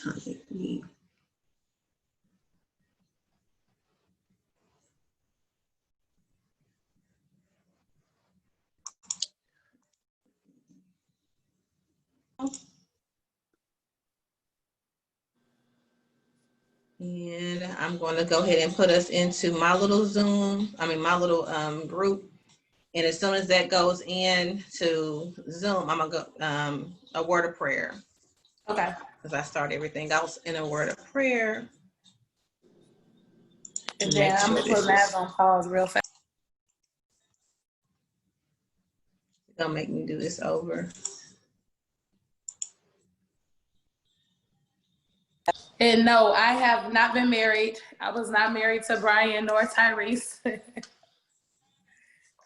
honey. And I'm going to go ahead and put us into my little my little group. And as soon as that goes into Zoom, I'm going to go a word of prayer. Okay. Because I start everything else in a word of prayer. And then I'm going to put that on pause real fast. It's going to make me do this over. And no, I have not been married. I was not married to Brian nor Tyrese.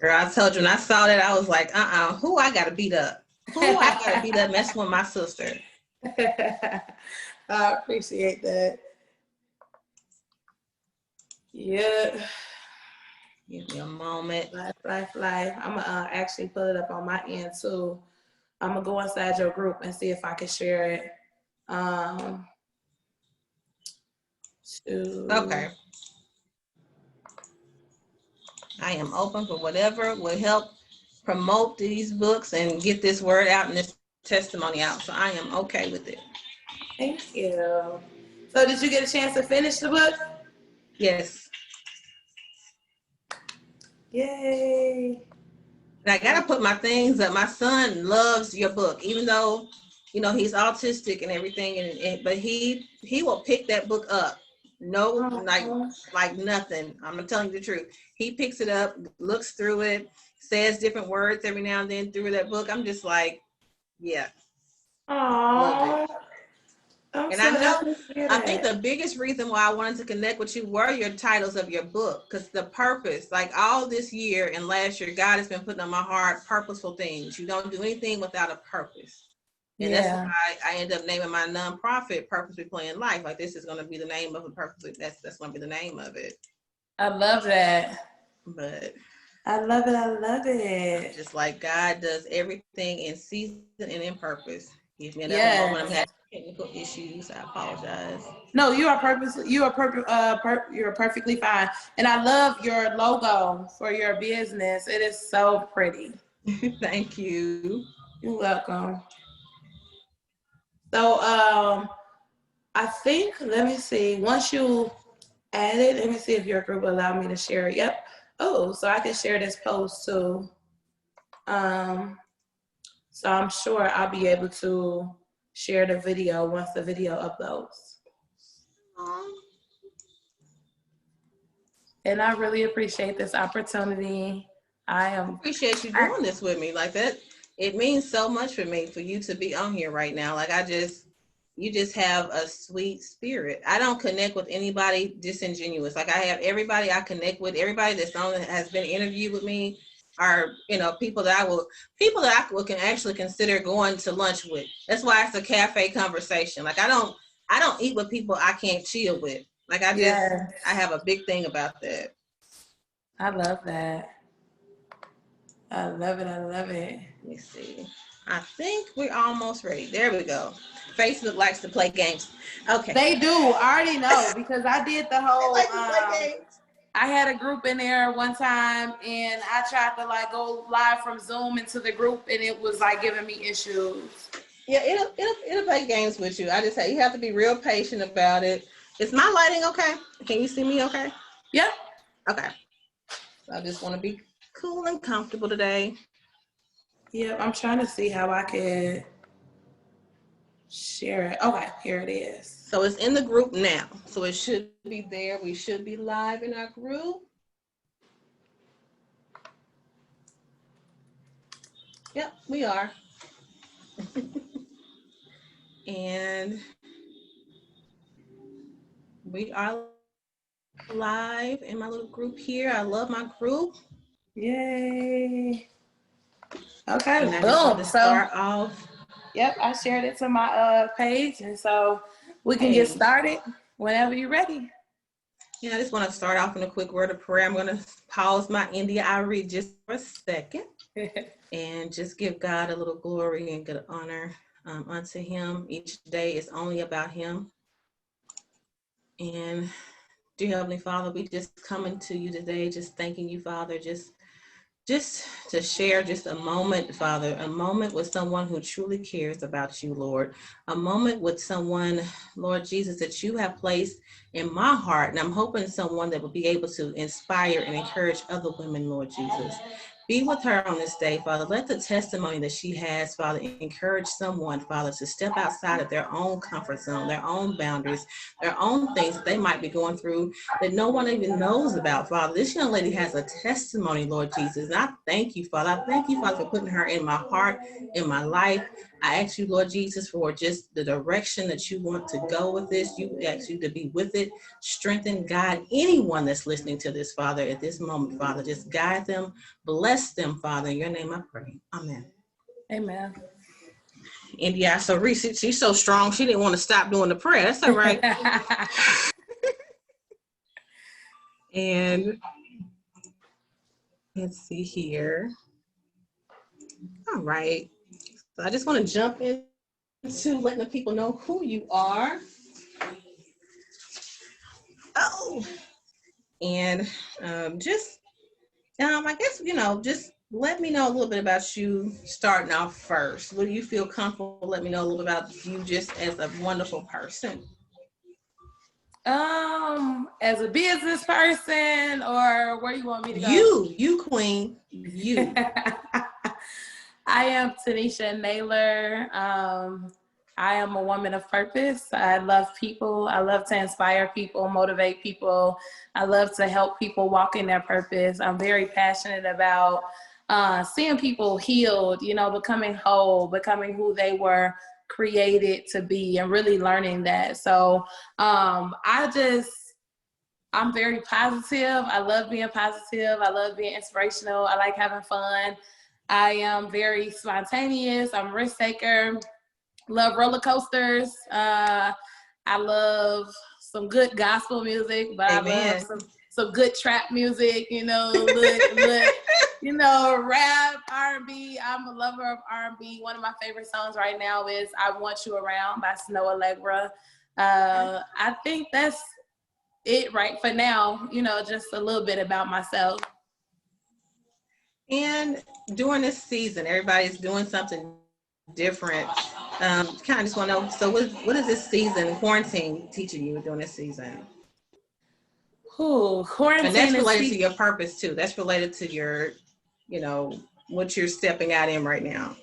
Girl, I told you when I saw that, I was like, who I got to beat up? Who I got to beat up messing with my sister? I appreciate that. Yeah. Give me a moment. Life. I'm going to actually put it up on my end too. I'm going to go inside your group and see if I can share it. Okay. I am open for whatever will help promote these books and get this word out and this testimony out. So I am okay with it. Thank you. So did you get a chance to finish the book? Yes. Yay. And I got to put my things up. My son loves your book, even though, you know, he's autistic and everything. But he will pick that book up. No, like nothing. I'm telling you the truth. He picks it up, looks through it, says different words every now and then through that book. I'm just like, yeah. Aww. And I think the biggest reason why I wanted to connect with you were your titles of your book, because the purpose, like all this year and last year, God has been putting on my heart purposeful things. You don't do anything without a purpose. And that's why I end up naming my nonprofit Purposely Playing Life. Like, this is going to be the name of the purpose. That's going to be the name of it. I love that. But I love it. Just like God does everything in season and in purpose. Give me another moment. I'm having technical issues. I apologize. No, you are perfectly fine. And I love your logo for your business. It is so pretty. Thank you. You're welcome. So I think, let me see, once you add it, let me see if your group will allow me to share it. Yep. Oh, so I can share this post too. So I'm sure I'll be able to share the video once the video uploads. And I really appreciate this opportunity. I appreciate you doing this with me like that. It means so much for me for you to be on here right now. Like, you just have a sweet spirit. I don't connect with anybody disingenuous. Like, I have everybody I connect with, everybody that's on that has been interviewed with me are, you know, people that I can actually consider going to lunch with. That's why it's a cafe conversation. Like, I don't eat with people I can't chill with. Like, I have a big thing about that. I love that. I love it. Let me see. I think we're almost ready. There we go. Facebook likes to play games. Okay. They do. I already know because I did the whole. I had a group in there one time, and I tried to like go live from Zoom into the group, and it was like giving me issues. Yeah, it'll play games with you. You have to be real patient about it. Is my lighting okay? Can you see me okay? Yep. Okay. So I just want to be cool and comfortable today. Yep, I'm trying to see how I can share it. Okay, here it is. So it's in the group now. So it should be there. We should be live in our group. Yep, we are. And we are live in my little group here. I love my group. Yay. Okay, boom. To start off. Yep, I shared it to my page, and so we can get started whenever you're ready. Yeah, I just want to start off in a quick word of prayer. I'm going to pause my India I read just for a second and just give God a little glory and good honor. unto him. Each day is only about him. And dear Heavenly Father, we just coming to you today, just thanking you, Father, just to share just a moment, Father, a moment with someone who truly cares about you, Lord. A moment with someone, Lord Jesus, that you have placed in my heart. And I'm hoping someone that will be able to inspire and encourage other women, Lord Jesus. Be with her on this day, Father. Let the testimony that she has, Father, encourage someone, Father, to step outside of their own comfort zone, their own boundaries, their own things that they might be going through that no one even knows about, Father. This young lady has a testimony, Lord Jesus. And I thank you, Father. I thank you, Father, for putting her in my heart, in my life. I ask you, Lord Jesus, for just the direction that you want to go with this. You ask you to be with it, strengthen, guide anyone that's listening to this, Father, at this moment, Father. Just guide them, bless them, Father. In your name I pray. Amen. Amen. And yeah, so Reese, she's so strong, she didn't want to stop doing the prayer. That's all right. And let's see here. All right. So I just want to jump into letting the people know who you are. Oh, and I guess, just let me know a little bit about you starting off first. Will you feel comfortable? Let me know a little bit about you just as a wonderful person. As a business person, or where you want me to go? You queen, you. I am Taneisha Naylor. I am a woman of purpose. I love people. I love to inspire people, motivate people. I love to help people walk in their purpose. I'm very passionate about seeing people healed, becoming whole, becoming who they were created to be, and really learning that. So I'm very positive. I love being positive. I love being inspirational. I like having fun. I am very spontaneous. I'm a risk taker. Love roller coasters. I love some good gospel music, but Amen. I love some good trap music. Rap, R&B. I'm a lover of R&B. One of my favorite songs right now is "I Want You Around" by Snow Allegra. I think that's it right for now. Just a little bit about myself. And during this season, everybody's doing something different. Kind of just want to know, so what is this season, quarantine, teaching you during this season? Quarantine. And that's related to your purpose too. That's related to your, what you're stepping out in right now.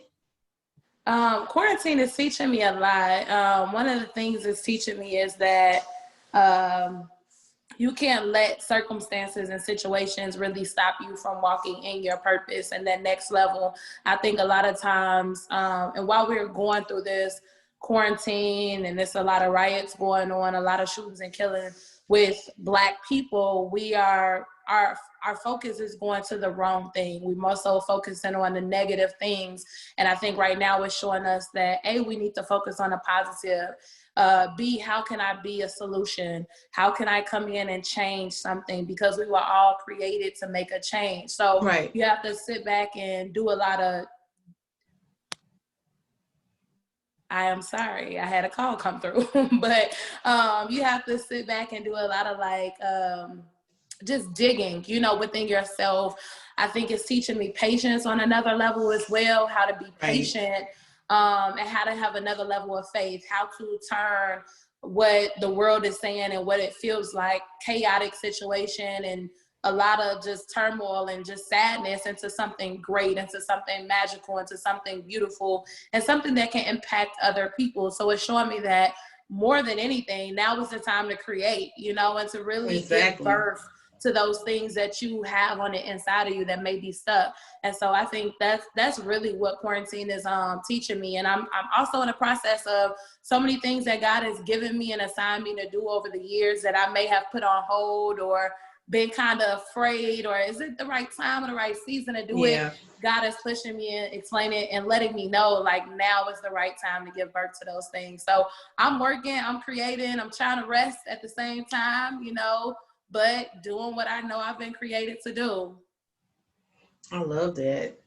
Quarantine is teaching me a lot. One of the things it's teaching me is that you can't let circumstances and situations really stop you from walking in your purpose and that next level. I think a lot of times, and while we're going through this quarantine and there's a lot of riots going on, a lot of shootings and killing with Black people, our focus is going to the wrong thing. We more so focusing on the negative things. And I think right now it's showing us that A, we need to focus on the positive. B, how can I be a solution? How can I come in and change something? Because we were all created to make a change. So right. You have to sit back and do a lot of, I am sorry, I had a call come through, but you have to sit back and do a lot of just digging, within yourself. I think it's teaching me patience on another level as well, how to be patient, and how to have another level of faith, how to turn what the world is saying and what it feels like, chaotic situation and a lot of just turmoil and just sadness, into something great, into something magical, into something beautiful, and something that can impact other people. So it's showing me that more than anything, now is the time to create, and to really give birth to those things that you have on the inside of you that may be stuck. And so I think that's really what quarantine is teaching me. And I'm also in the process of so many things that God has given me and assigned me to do over the years that I may have put on hold or been kind of afraid, or is it the right time or the right season to do it? God is pushing me and explaining and letting me know, like, now is the right time to give birth to those things. So I'm working, I'm creating, I'm trying to rest at the same time, but doing what I know I've been created to do. I love that.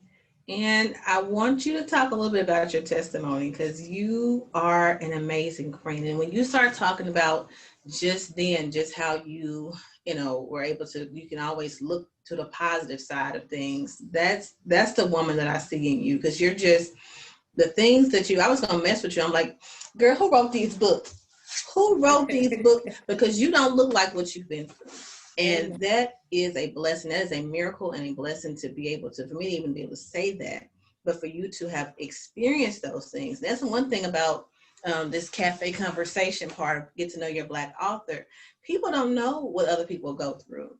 And I want you to talk a little bit about your testimony because you are an amazing queen. And when you start talking about just then, just how you were able to, you can always look to the positive side of things. That's the woman that I see in you because you're just the things that I was gonna mess with you. I'm like, girl, who wrote these books? Who wrote these books? Because you don't look like what you've been through. And that is a blessing. That is a miracle and a blessing to be able to, for me to even be able to say that, but for you to have experienced those things. That's one thing about this cafe conversation part of get to know your Black author. People don't know what other people go through.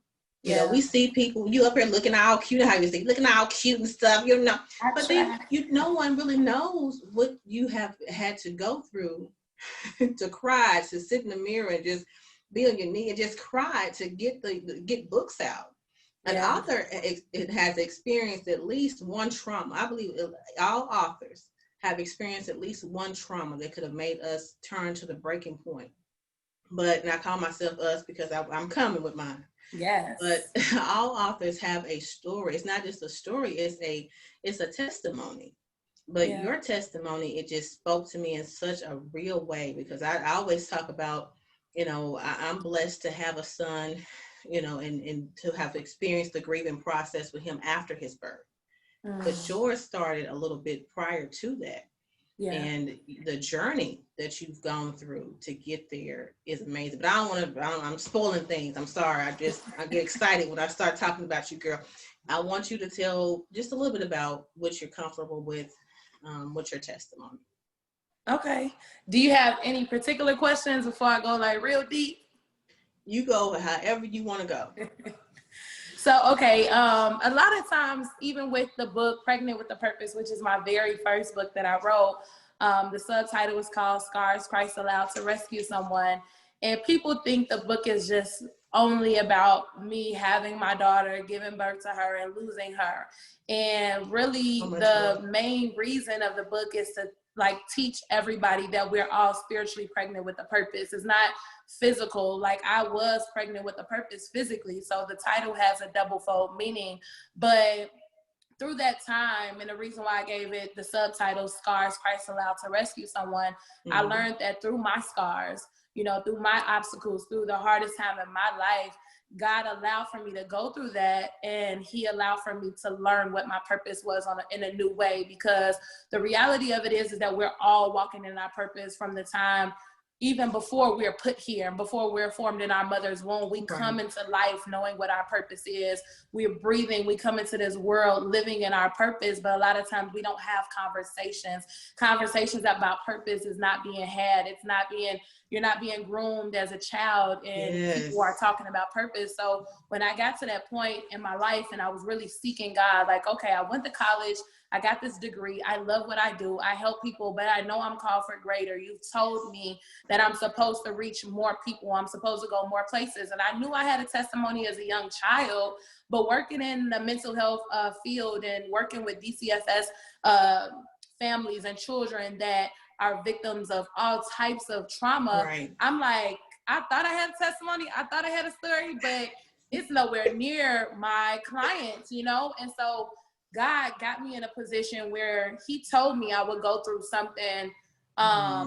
We see people, you up here looking all cute, how you say, looking all cute and stuff, but then no one really knows what you have had to go through to cry, to sit in the mirror and just be on your knee and just cry to get books out. An author has experienced at least one trauma. I believe all authors have experienced at least one trauma that could have made us turn to the breaking point. But, and I call myself us because I'm coming with mine. Yes. But all authors have a story. It's not just a story, it's a testimony. But your testimony, it just spoke to me in such a real way because I always talk about, I'm blessed to have a son, and to have experienced the grieving process with him after his birth. But yours started a little bit prior to that. And the journey that you've gone through to get there is amazing. But I'm spoiling things. I'm sorry. I get excited when I start talking about you, girl. I want you to tell just a little bit about what you're comfortable with your testimony. Okay. Do you have any particular questions before I go like real deep? You go however you want to go. So, okay, a lot of times, even with the book Pregnant with a Purpose, which is my very first book that I wrote, the subtitle was called Scars Christ Allowed to Rescue Someone. And people think the book is just only about me having my daughter, giving birth to her and losing her. And really the main reason of the book is to teach everybody that we're all spiritually pregnant with a purpose. It's not physical. Like I was pregnant with a purpose physically. So the title has a double fold meaning, but through that time, and the reason why I gave it the subtitle Scars Christ Allowed to Rescue Someone, I learned that through my scars, through my obstacles, through the hardest time in my life, God allowed for me to go through that, and he allowed for me to learn what my purpose was in a new way, because the reality of it is that we're all walking in our purpose from the time even before we're put here, before we're formed in our mother's womb. We come into life knowing what our purpose is. We're breathing. We come into this world living in our purpose, but a lot of times we don't have conversations about purpose is not being had. You're not being groomed as a child, and people are talking about purpose. So when I got to that point in my life and I was really seeking God, like, okay, I went to college, I got this degree, I love what I do, I help people, but I know I'm called for greater. You've told me that I'm supposed to reach more people, I'm supposed to go more places. And I knew I had a testimony as a young child, but working in the mental health field and working with DCFS families and children that are victims of all types of trauma, I'm like, I thought I had a testimony, I thought I had a story, but it's nowhere near my clients, And so God got me in a position where he told me I would go through something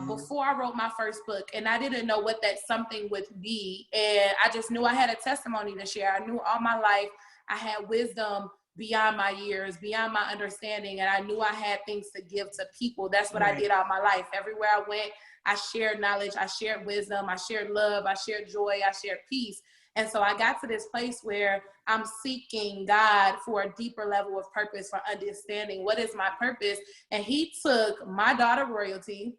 before I wrote my first book, and I didn't know what that something would be. And I just knew I had a testimony to share. I knew all my life I had wisdom beyond my years, beyond my understanding, and I knew I had things to give to people. That's what I did all my life. Everywhere I went, I shared knowledge, I shared wisdom, I shared love, I shared joy, I shared peace. And so I got to this place where I'm seeking God for a deeper level of purpose, for understanding what is my purpose. And he took my daughter Royalty,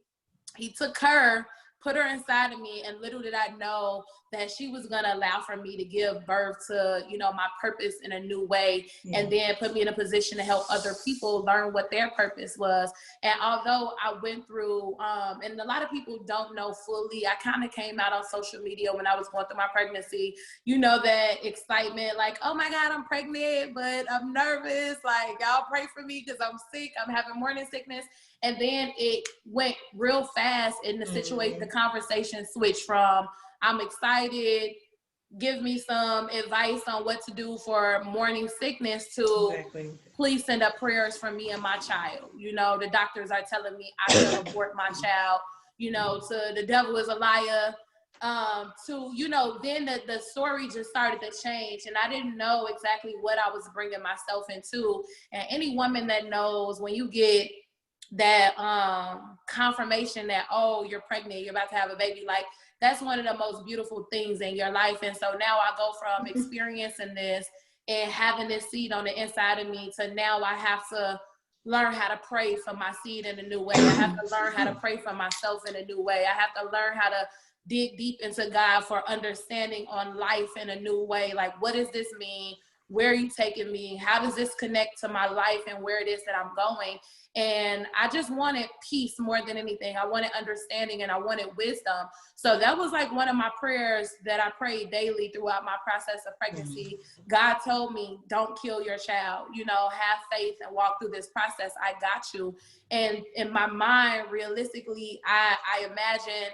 he took her, put her inside of me, and little did I know that she was going to allow for me to give birth to, my purpose in a new way, and then put me in a position to help other people learn what their purpose was. And although I went through, and a lot of people don't know fully, I kind of came out on social media when I was going through my pregnancy, that excitement, like, oh my God, I'm pregnant, but I'm nervous. Like, y'all pray for me because I'm sick. I'm having morning sickness. And then it went real fast in the situation. The conversation switched from I'm excited give me some advice on what to do for morning sickness to Exactly. please send up prayers for me and my child. You know, the doctors are telling me I should abort my child, you know, to the devil is a liar. To, you know, then the story just started to change, and I didn't know exactly what I was bringing myself into. And any woman that knows, when you get that confirmation that, oh, you're pregnant, you're about to have a baby, like, that's one of the most beautiful things in your life. And so now I go from experiencing this and having this seed on the inside of me to now I have to learn how to pray for my seed in a new way. I have to learn how to pray for myself in a new way. I have to learn how to dig deep into God for understanding on life in a new way. Like, what does this mean? Where are you taking me? How does this connect to my life and where it is that I'm going? And I just wanted peace more than anything. I wanted understanding and I wanted wisdom. So that was like one of my prayers that I prayed daily throughout my process of pregnancy. God told me, don't kill your child, you know, have faith and walk through this process. I got you. And in my mind, realistically, I imagine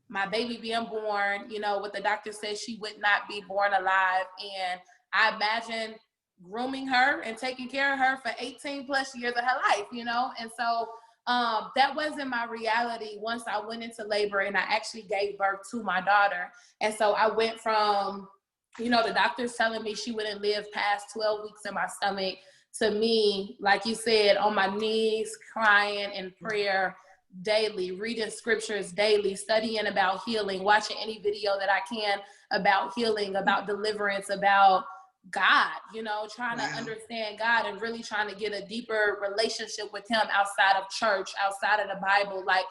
my baby being born, you know, what the doctor said she would not be born alive. And I imagine grooming her and taking care of her for 18 plus years of her life, you know? And so that wasn't my reality once I went into labor and I actually gave birth to my daughter. And so I went from, you know, the doctors telling me she wouldn't live past 12 weeks in my stomach to me, like you said, on my knees, crying in prayer daily, reading scriptures daily, studying about healing, watching any video that I can about healing, about deliverance, about God, you know, trying to understand God and really trying to get a deeper relationship with him outside of church, outside of the Bible, like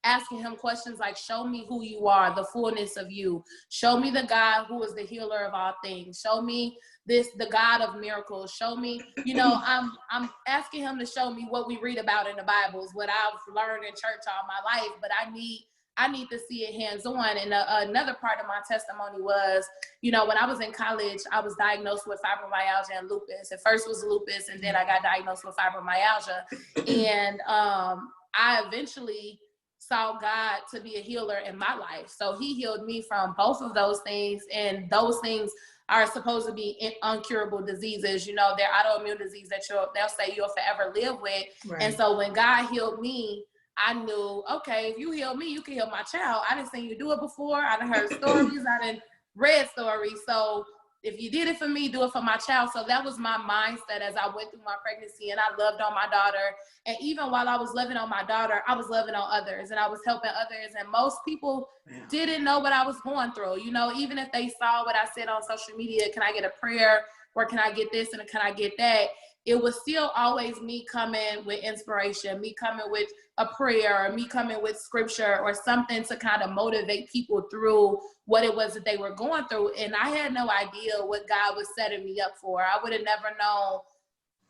asking him questions like, show me who you are, the fullness of you. Show me the God who is the healer of all things. Show me this, the God of miracles. Show me, you know, I'm asking him to show me what we read about in the Bible is what I've learned in church all my life, but I need to see it hands-on. And another part of my testimony was, you know, when I was in college, I was diagnosed with fibromyalgia and lupus. At first was lupus, and then I got diagnosed with fibromyalgia. And I eventually saw God to be a healer in my life. So he healed me from both of those things. And those things are supposed to be uncurable diseases. You know, they're autoimmune disease that they'll say you'll forever live with. Right. And so when God healed me, I knew, okay, if you heal me, you can heal my child. I didn't see you do it before. I done heard stories. I done read stories. So if you did it for me, do it for my child. So that was my mindset as I went through my pregnancy, and I loved on my daughter. And even while I was loving on my daughter, I was loving on others and I was helping others. And most people didn't know what I was going through. You know, even if they saw what I said on social media, can I get a prayer, or can I get this and can I get that? It was still always me coming with inspiration, me coming with a prayer, or me coming with scripture or something to kind of motivate people through what it was that they were going through. And I had no idea what God was setting me up for. I would have never known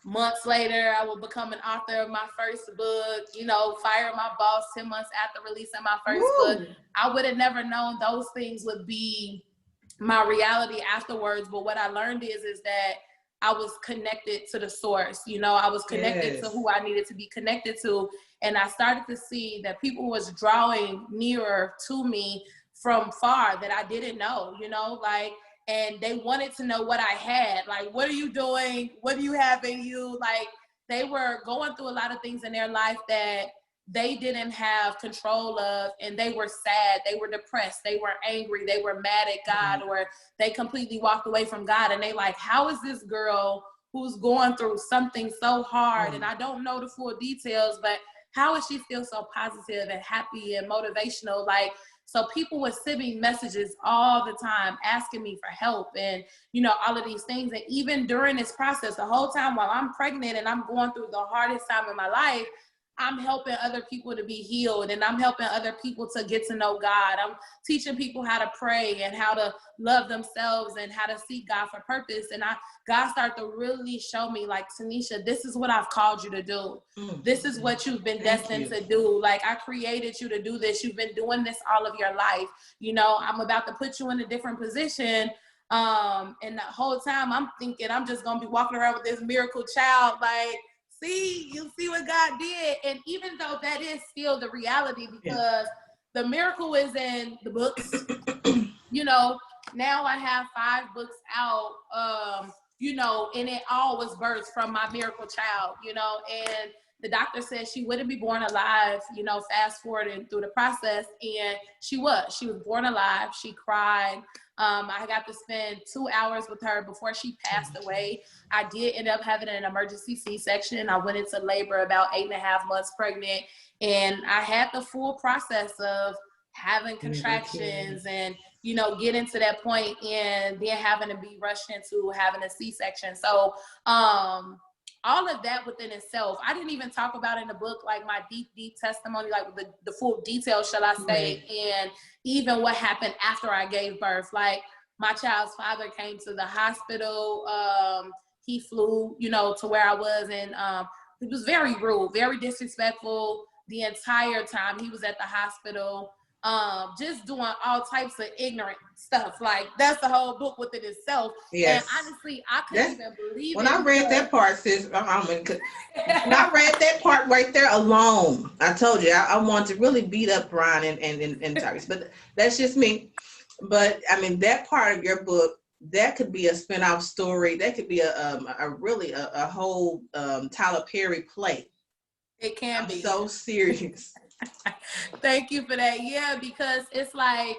months later I would become an author of my first book, you know, fire my boss 10 months after releasing my first book. I would have never known those things would be my reality afterwards. But what I learned is that I was connected to the source. You know, I was connected to who I needed to be connected to. And I started to see that people was drawing nearer to me from far that I didn't know, you know, like, and they wanted to know what I had. Like, what are you doing? What do you have in you? Like, they were going through a lot of things in their life that they didn't have control of, and they were sad, they were depressed, they were angry, they were mad at God, or they completely walked away from God. And they like, how is this girl who's going through something so hard, and I don't know the full details, but how is she still so positive and happy and motivational? Like, so people were sending messages all the time asking me for help and, you know, all of these things. And even during this process, the whole time while I'm pregnant and I'm going through the hardest time in my life, I'm helping other people to be healed, and I'm helping other people to get to know God. I'm teaching people how to pray and how to love themselves and how to seek God for purpose. And God started to really show me, like, Taneisha, this is what I've called you to do. This is what you've been destined to do. Like, I created you to do this. You've been doing this all of your life. You know, I'm about to put you in a different position. And the whole time I'm thinking I'm just going to be walking around with this miracle child, like, see, you see what God did. And even though that is still the reality, because the miracle is in the books, you know, now I have 5 books out, you know, and it all was birthed from my miracle child, you know, and the doctor said she wouldn't be born alive, you know, fast forwarding through the process. And she was born alive. She cried. I got to spend 2 hours with her before she passed away. I did end up having an emergency C-section. I went into labor about 8.5 months pregnant, and I had the full process of having contractions and, you know, getting to that point and then having to be rushed into having a C-section. So, all of that within itself, I didn't even talk about in the book, like my deep testimony, like the full details, shall I say, and even what happened after I gave birth. Like, my child's father came to the hospital. He flew, you know, to where I was, and he was very rude, very disrespectful the entire time he was at the hospital. Just doing all types of ignorant stuff. Like, that's the whole book within itself. Yes. And honestly, I couldn't even believe it. When I read that part, sis, when I read that part right there alone, I told you I wanted to really beat up Brian and Tyrese, but that's just me. But I mean, that part of your book, that could be a spin-off story. That could be a whole Tyler Perry play. It can be. So serious. Thank you for that. Yeah, because it's like,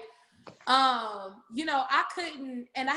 you know, I couldn't, and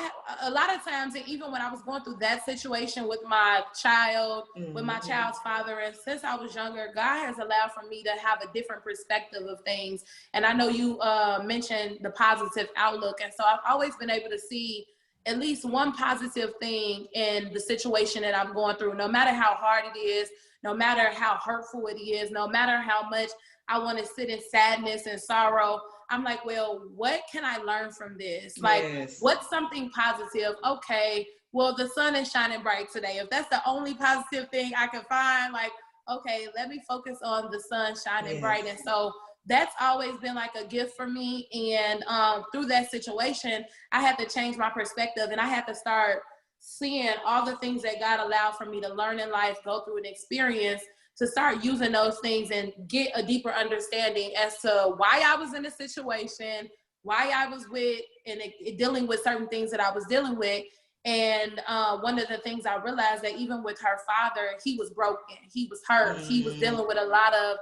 a lot of times, and even when I was going through that situation with my child, with my child's father, and since I was younger, God has allowed for me to have a different perspective of things. And I know you mentioned the positive outlook, and so I've always been able to see at least one positive thing in the situation that I'm going through, no matter how hard it is, no matter how hurtful it is, no matter how much I want to sit in sadness and sorrow. I'm like, well, what can I learn from this? Like, what's something positive? Okay, well, the sun is shining bright today. If that's the only positive thing I can find, like, okay, let me focus on the sun shining bright. And so that's always been like a gift for me. And through that situation, I had to change my perspective, and I had to start seeing all the things that God allowed for me to learn in life, go through an experience, to start using those things and get a deeper understanding as to why I was in a situation, why I was with and dealing with certain things that I was dealing with. And one of the things I realized, that even with her father, he was broken, he was hurt, he was dealing with a lot of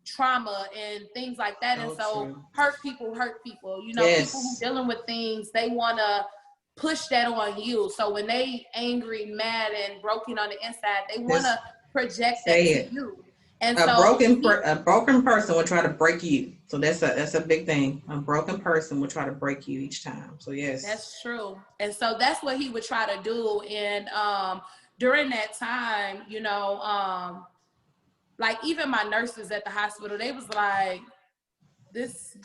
trauma and things like that. And so hurt people, you know, people who dealing with things, they want to push that on you. So when they angry, mad, and broken on the inside, they want to project that to you. And a broken person will try to break you. So that's a big thing. A broken person will try to break you each time. So yes, that's true. And so that's what he would try to do. And during that time, you know, like even my nurses at the hospital, they was like, this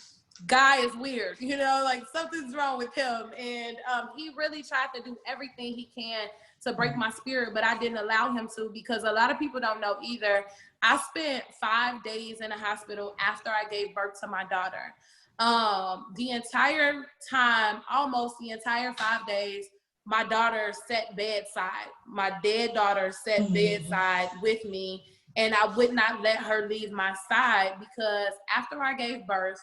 guy is weird, you know, like something's wrong with him. And he really tried to do everything he can to break my spirit, but I didn't allow him to, because a lot of people don't know either. I spent 5 days in the hospital after I gave birth to my daughter. The entire time, almost the entire 5 days, my daughter sat bedside. My dead daughter sat bedside with me, and I would not let her leave my side, because after I gave birth,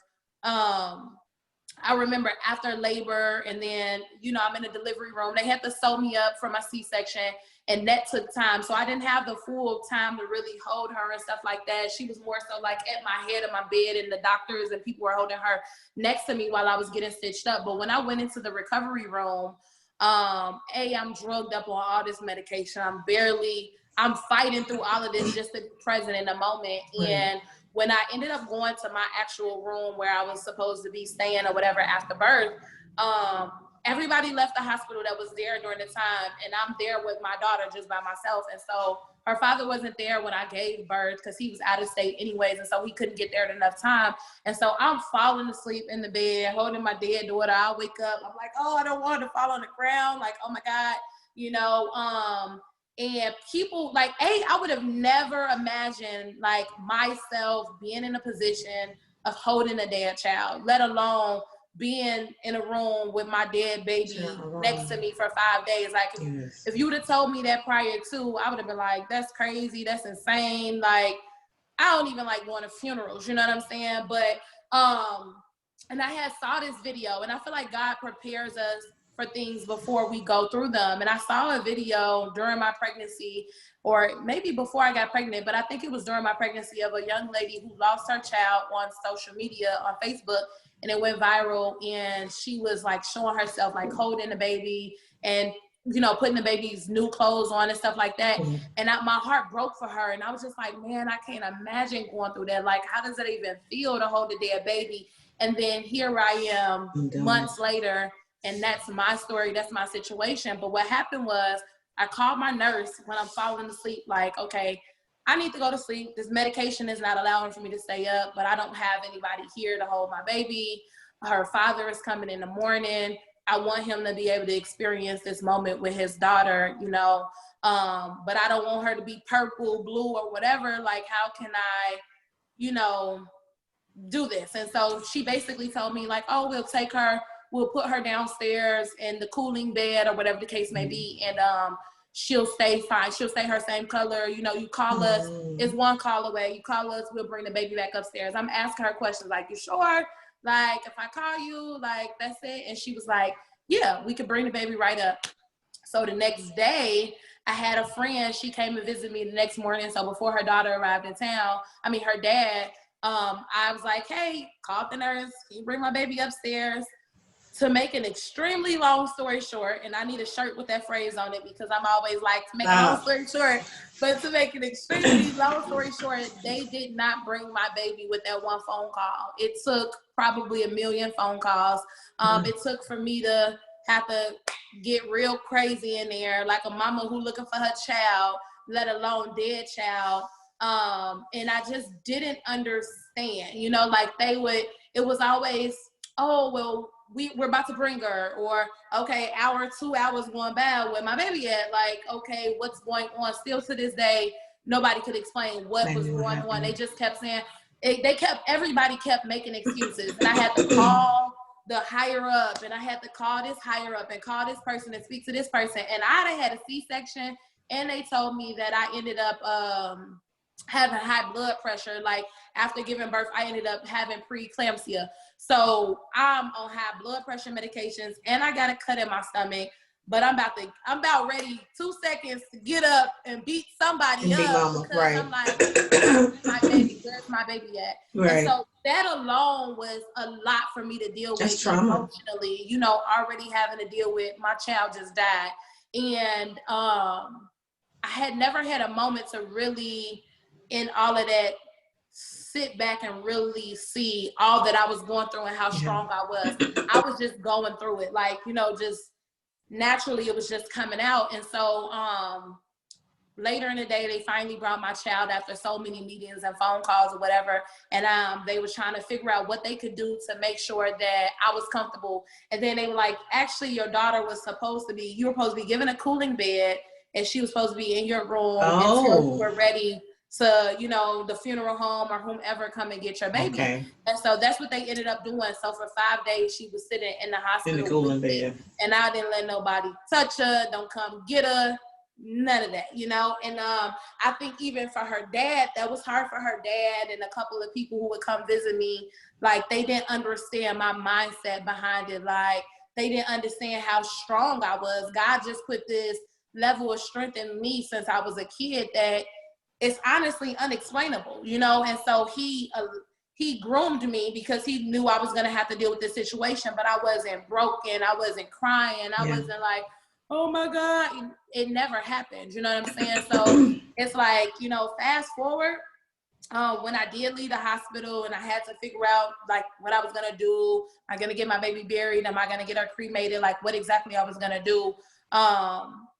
I remember after labor, and then, you know, I'm in the delivery room, they had to sew me up for my C-section, and that took time. So I didn't have the full time to really hold her and stuff like that. She was more so like at my head of my bed, and the doctors and people were holding her next to me while I was getting stitched up. But when I went into the recovery room, I'm drugged up on all this medication. I'm fighting through all of this just to be present in the moment. And when I ended up going to my actual room where I was supposed to be staying or whatever after birth, everybody left the hospital that was there during the time, and I'm there with my daughter just by myself. And so her father wasn't there when I gave birth, because he was out of state anyways, and so he couldn't get there in enough time. And so I'm falling asleep in the bed, holding my dead daughter. I'll wake up, I'm like, oh, I don't want her to fall on the ground, like, oh my God, you know. And people like, I would have never imagined like myself being in a position of holding a dead child, let alone being in a room with my dead baby next to me for 5 days. Like, if you would have told me that prior to, I would have been like, that's crazy, that's insane. Like, I don't even like going to funerals, you know what I'm saying? But and I had saw this video, and I feel like God prepares us for things before we go through them. And I saw a video during my pregnancy, or maybe before I got pregnant, but I think it was during my pregnancy, of a young lady who lost her child on social media, on Facebook, and it went viral. And she was like showing herself like holding the baby and, you know, putting the baby's new clothes on and stuff like that. And my heart broke for her. And I was just like, man, I can't imagine going through that. Like, how does it even feel to hold a dead baby? And then here I am months later, and that's my story, that's my situation. But what happened was, I called my nurse when I'm falling asleep, like, okay, I need to go to sleep. This medication is not allowing for me to stay up, but I don't have anybody here to hold my baby. Her father is coming in the morning. I want him to be able to experience this moment with his daughter, you know, but I don't want her to be purple, blue, or whatever. Like, how can I, you know, do this? And so she basically told me like, oh, we'll put her downstairs in the cooling bed or whatever the case may be, and she'll stay fine. She'll stay her same color. You know, you call us, it's one call away. You call us, we'll bring the baby back upstairs. I'm asking her questions like, you sure? Like, if I call you, like, that's it? And she was like, yeah, we could bring the baby right up. So the next day, I had a friend, she came and visited me the next morning. So before her daughter arrived in town, her dad, I was like, hey, call the nurse, can you bring my baby upstairs? To make an extremely long story short, and I need a shirt with that phrase on it, because I'm always like, to make a long story short, but to make an extremely long story short, they did not bring my baby with that one phone call. It took probably 1 million phone calls. It took for me to have to get real crazy in there, like a mama who looking for her child, let alone dead child. And I just didn't understand, you know, like it was always, oh, well, we're about to bring her, or okay, hour, 2 hours going by, where my baby at? Like, okay, what's going on? Still to this day, nobody could explain what was going on. They just kept saying, everybody kept making excuses, and I had to call the higher up, and I had to call this higher up and call this person and speak to this person. And I had a C-section, and they told me that I ended up having high blood pressure. Like, after giving birth, I ended up having preeclampsia. So I'm on high blood pressure medications, and I got a cut in my stomach. But I'm about ready 2 seconds to get up and beat somebody up, mama, because right. I'm like, where's my baby at? Right. And so that alone was a lot for me to deal with emotionally, you know, already having to deal with my child just died. And I had never had a moment to really, in all of that, sit back and really see all that I was going through and how strong I was. I was just going through it, like, you know, just naturally it was just coming out. And so later in the day, they finally brought my child after so many meetings and phone calls or whatever. And they were trying to figure out what they could do to make sure that I was comfortable. And then they were like, actually, you were supposed to be given a cooling bed, and she was supposed to be in your room until you were ready to, you know, the funeral home or whomever come and get your baby. Okay. And so that's what they ended up doing. So for 5 days, she was sitting in the hospital in the cooling bed, and I didn't let nobody touch her, don't come get her, none of that, you know. And I think even for her dad, that was hard for her dad and a couple of people who would come visit me. Like, they didn't understand my mindset behind it. Like, they didn't understand how strong I was. God just put this level of strength in me since I was a kid that it's honestly unexplainable, you know. And so he groomed me, because he knew I was going to have to deal with this situation, but I wasn't broken. I wasn't crying. I wasn't like, oh my God. It never happened. You know what I'm saying? So it's like, you know, fast forward, when I did leave the hospital and I had to figure out like what I was going to do. Am I going to get my baby buried? Am I going to get her cremated? Like, what exactly I was going to do.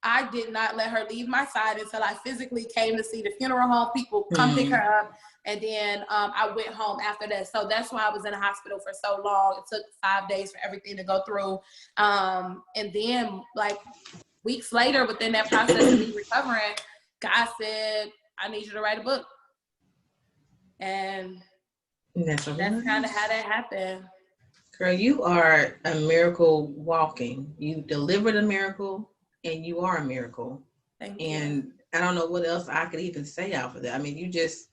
I did not let her leave my side until I physically came to see the funeral home people come pick her up. And then I went home after that. So that's why I was in the hospital for so long. It took 5 days for everything to go through. And then like weeks later, within that process of me recovering, God said, I need you to write a book. And that's kind of how that happened. Girl, you are a miracle walking. You delivered a miracle, and you are a miracle. Thank and you. I don't know what else I could even say out of that. I mean, you just,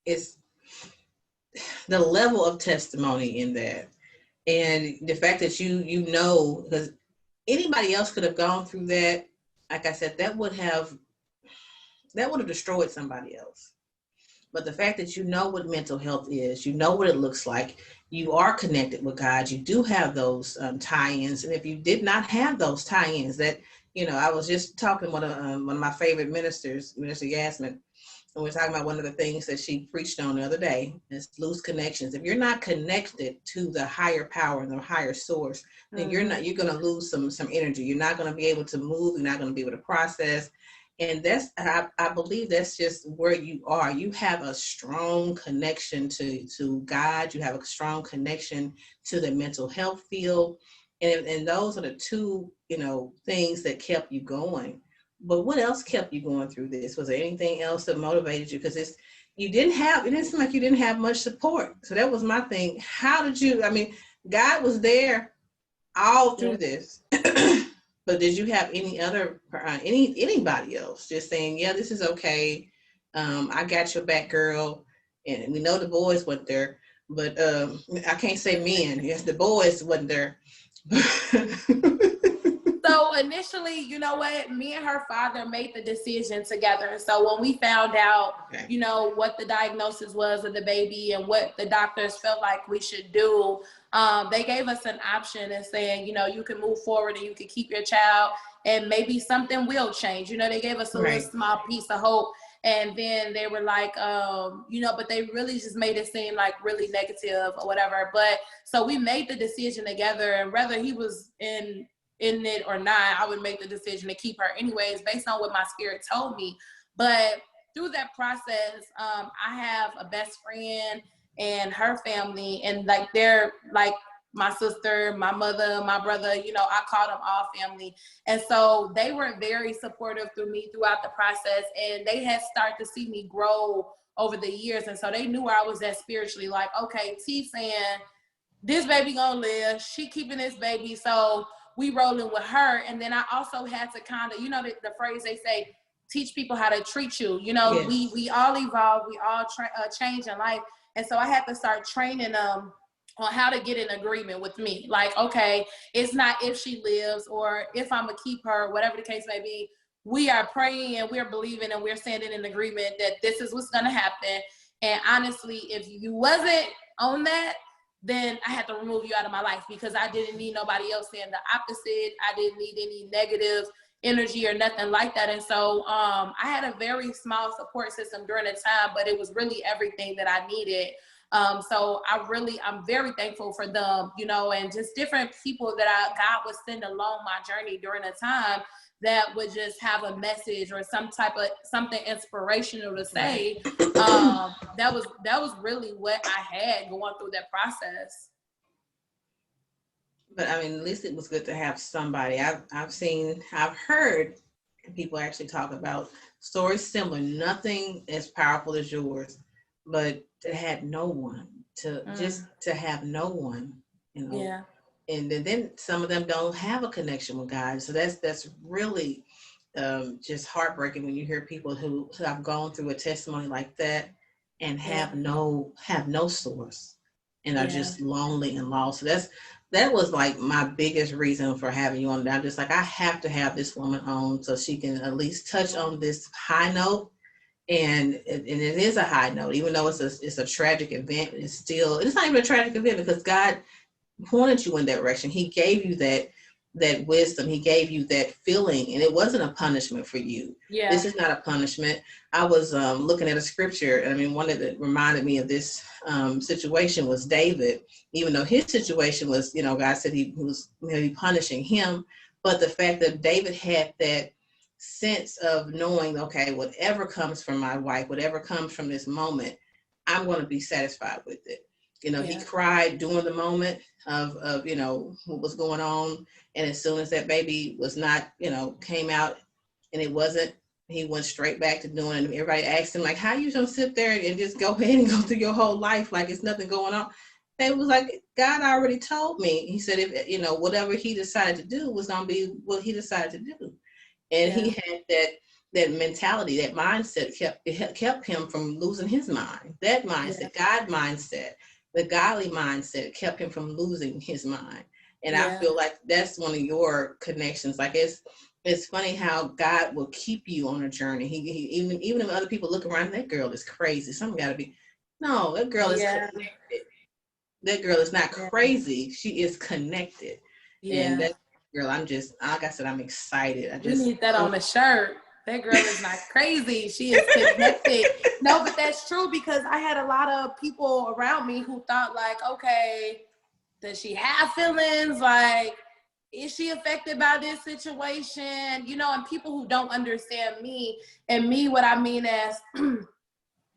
it's the level of testimony in that. And the fact that you know, because anybody else could have gone through that, like I said, that would have destroyed somebody else. But the fact that you know what mental health is, you know what it looks like, you are connected with God, you do have those tie-ins. And if you did not have those tie-ins, that, I was just talking with one of my favorite ministers, Minister Yasmin, and we're talking about one of the things that she preached on the other day is loose connections. If you're not connected to the higher power and the higher source, then you're going to lose some energy. You're not going to be able to move. You're not going to be able to process. And I believe that's just where you are. You have a strong connection to God. You have a strong connection to the mental health field. And those are the two, things that kept you going. But what else kept you going through this? Was there anything else that motivated you? Because it didn't seem like you didn't have much support. So that was my thing. How did you, God was there all through this. But did you have any other, anybody else just saying, yeah, this is okay. I got your back, girl. And we know the boys weren't there, but I can't say men. Yes, the boys wasn't there. So initially, you know what, me and her father made the decision together. So when we found out, what the diagnosis was of the baby and what the doctors felt like we should do, they gave us an option and saying, you can move forward and you can keep your child and maybe something will change. They gave us a little small piece of hope. And then they were like, but they really just made it seem like really negative or whatever. But so we made the decision together, and whether he was in it or not, I would make the decision to keep her anyways, based on what my spirit told me. But through that process, I have a best friend and her family, and like they're like my sister, my mother, my brother, I call them all family. And so they were very supportive through me throughout the process, and they had started to see me grow over the years. And so they knew where I was at spiritually, like, okay, T saying this baby gonna live, she keeping this baby, so we rolling with her. And then I also had to kind of, the phrase they say, teach people how to treat you. Yes. We all evolve, we all change in life. And so I had to start training them on how to get in agreement with me. Like, okay, it's not if she lives or if I'm gonna keep her, whatever the case may be. We are praying and we're believing and we're standing in agreement that this is what's gonna happen. And honestly, if you wasn't on that, then I had to remove you out of my life, because I didn't need nobody else saying the opposite. I didn't need any negative energy or nothing like that. And so I had a very small support system during the time, but it was really everything that I needed. So I'm very thankful for them, and just different people that God would send along my journey during the time that would just have a message or some type of something inspirational to say. That was really what I had going through that process. But at least it was good to have somebody. I've heard people actually talk about stories similar, nothing as powerful as yours, but to have no one, just to have no one, Yeah. And then some of them don't have a connection with God. So that's really just heartbreaking when you hear people who have gone through a testimony like that and have no source and are just lonely and lost. So that was like my biggest reason for having you on. I'm just like, I have to have this woman on so she can at least touch on this high note. And it is a high note, even though it's a tragic event. It's not even a tragic event, because God pointed you in that direction. He gave you that wisdom. He gave you that feeling, and it wasn't a punishment for you. Yeah. This is not a punishment. I was looking at a scripture. One that reminded me of this situation was David. Even though his situation was, God said he was maybe punishing him, but the fact that David had that sense of knowing, okay, whatever comes from my wife, whatever comes from this moment, I'm going to be satisfied with it. He cried during the moment of what was going on. And as soon as that baby was not, came out and it wasn't, he went straight back to doing it. And everybody asked him, like, how you gonna sit there and just go ahead and go through your whole life like it's nothing going on? They was like, God already told me. He said, if, whatever he decided to do was going to be what he decided to do. And he had that mentality, that mindset kept him from losing his mind. That mindset, God mindset, the godly mindset kept him from losing his mind. And I Yeah. feel like that's one of your connections. Like it's funny how God will keep you on a journey. He even if other people look around, that girl is crazy. Something got to be. No, that girl is Yeah. connected. That girl is not Yeah. connected. She is connected. And Yeah. that girl, I'm just, like I said, I'm excited. I We just need that on a shirt. That girl is not crazy. She is connected. No, but that's true because I had a lot of people around me who thought like, okay, does she have feelings? Like, is she affected by this situation? You know, and people who don't understand me, and me, what I mean as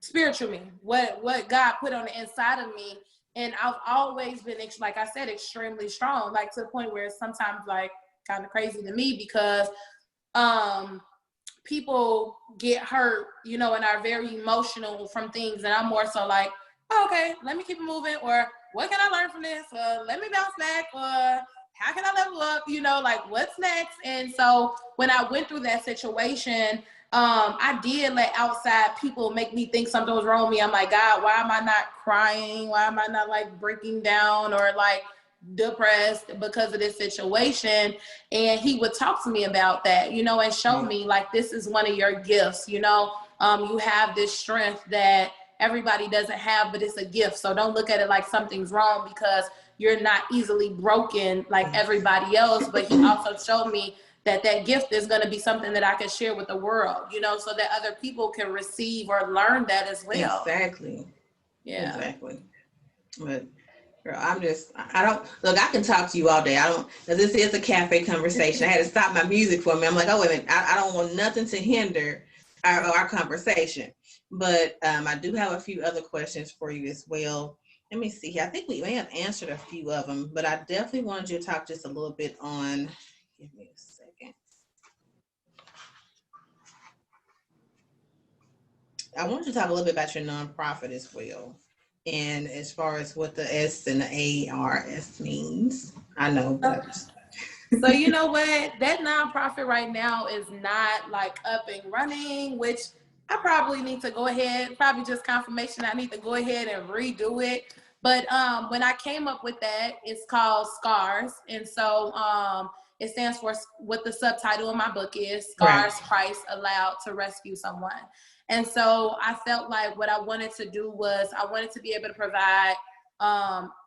spiritual me, what God put on the inside of me. And I've always been, like I said, extremely strong, like to the point where it's sometimes like kind of crazy to me because people get hurt, you know, and are very emotional from things. And I'm more so like, oh, okay, let me keep it moving. Or what can I learn from this? Or let me bounce back. Or how can I level up? You know, like what's next? And so when I went through that situation, I did let outside people make me think something was wrong with me. I'm like, God, why am I not crying? Why am I not like breaking down or like depressed because of this situation? And he would talk to me about that, you know, and show me like, this is one of your gifts, you know. You have this strength that everybody doesn't have, but it's a gift. So don't look at it like something's wrong because you're not easily broken like everybody else. But he also showed me that that gift is going to be something that I can share with the world, you know, so that other people can receive or learn that as well. Exactly. Yeah. Exactly. But girl, I don't, look, I can talk to you all day. I don't, because this is a cafe conversation. I had to stop my music for a minute. I'm like, oh, wait a minute. I don't want nothing to hinder our conversation. But I do have a few other questions for you as well. Let me see here. I think we may have answered a few of them, but I definitely wanted you to talk just a little bit on, give me a second. I wanted to talk a little bit about your nonprofit as well. And as far as what the S and the ARS means, I know, but I just. So you know what? That nonprofit right now is not like up and running, which I probably need to go ahead, probably just confirmation. I need to go ahead and redo it. But when I came up with that, it's called SCARS. And so it stands for what the subtitle of my book is, Right. SCARS, Christ Allowed to Rescue Someone. And so I felt like what I wanted to do was I wanted to be able to provide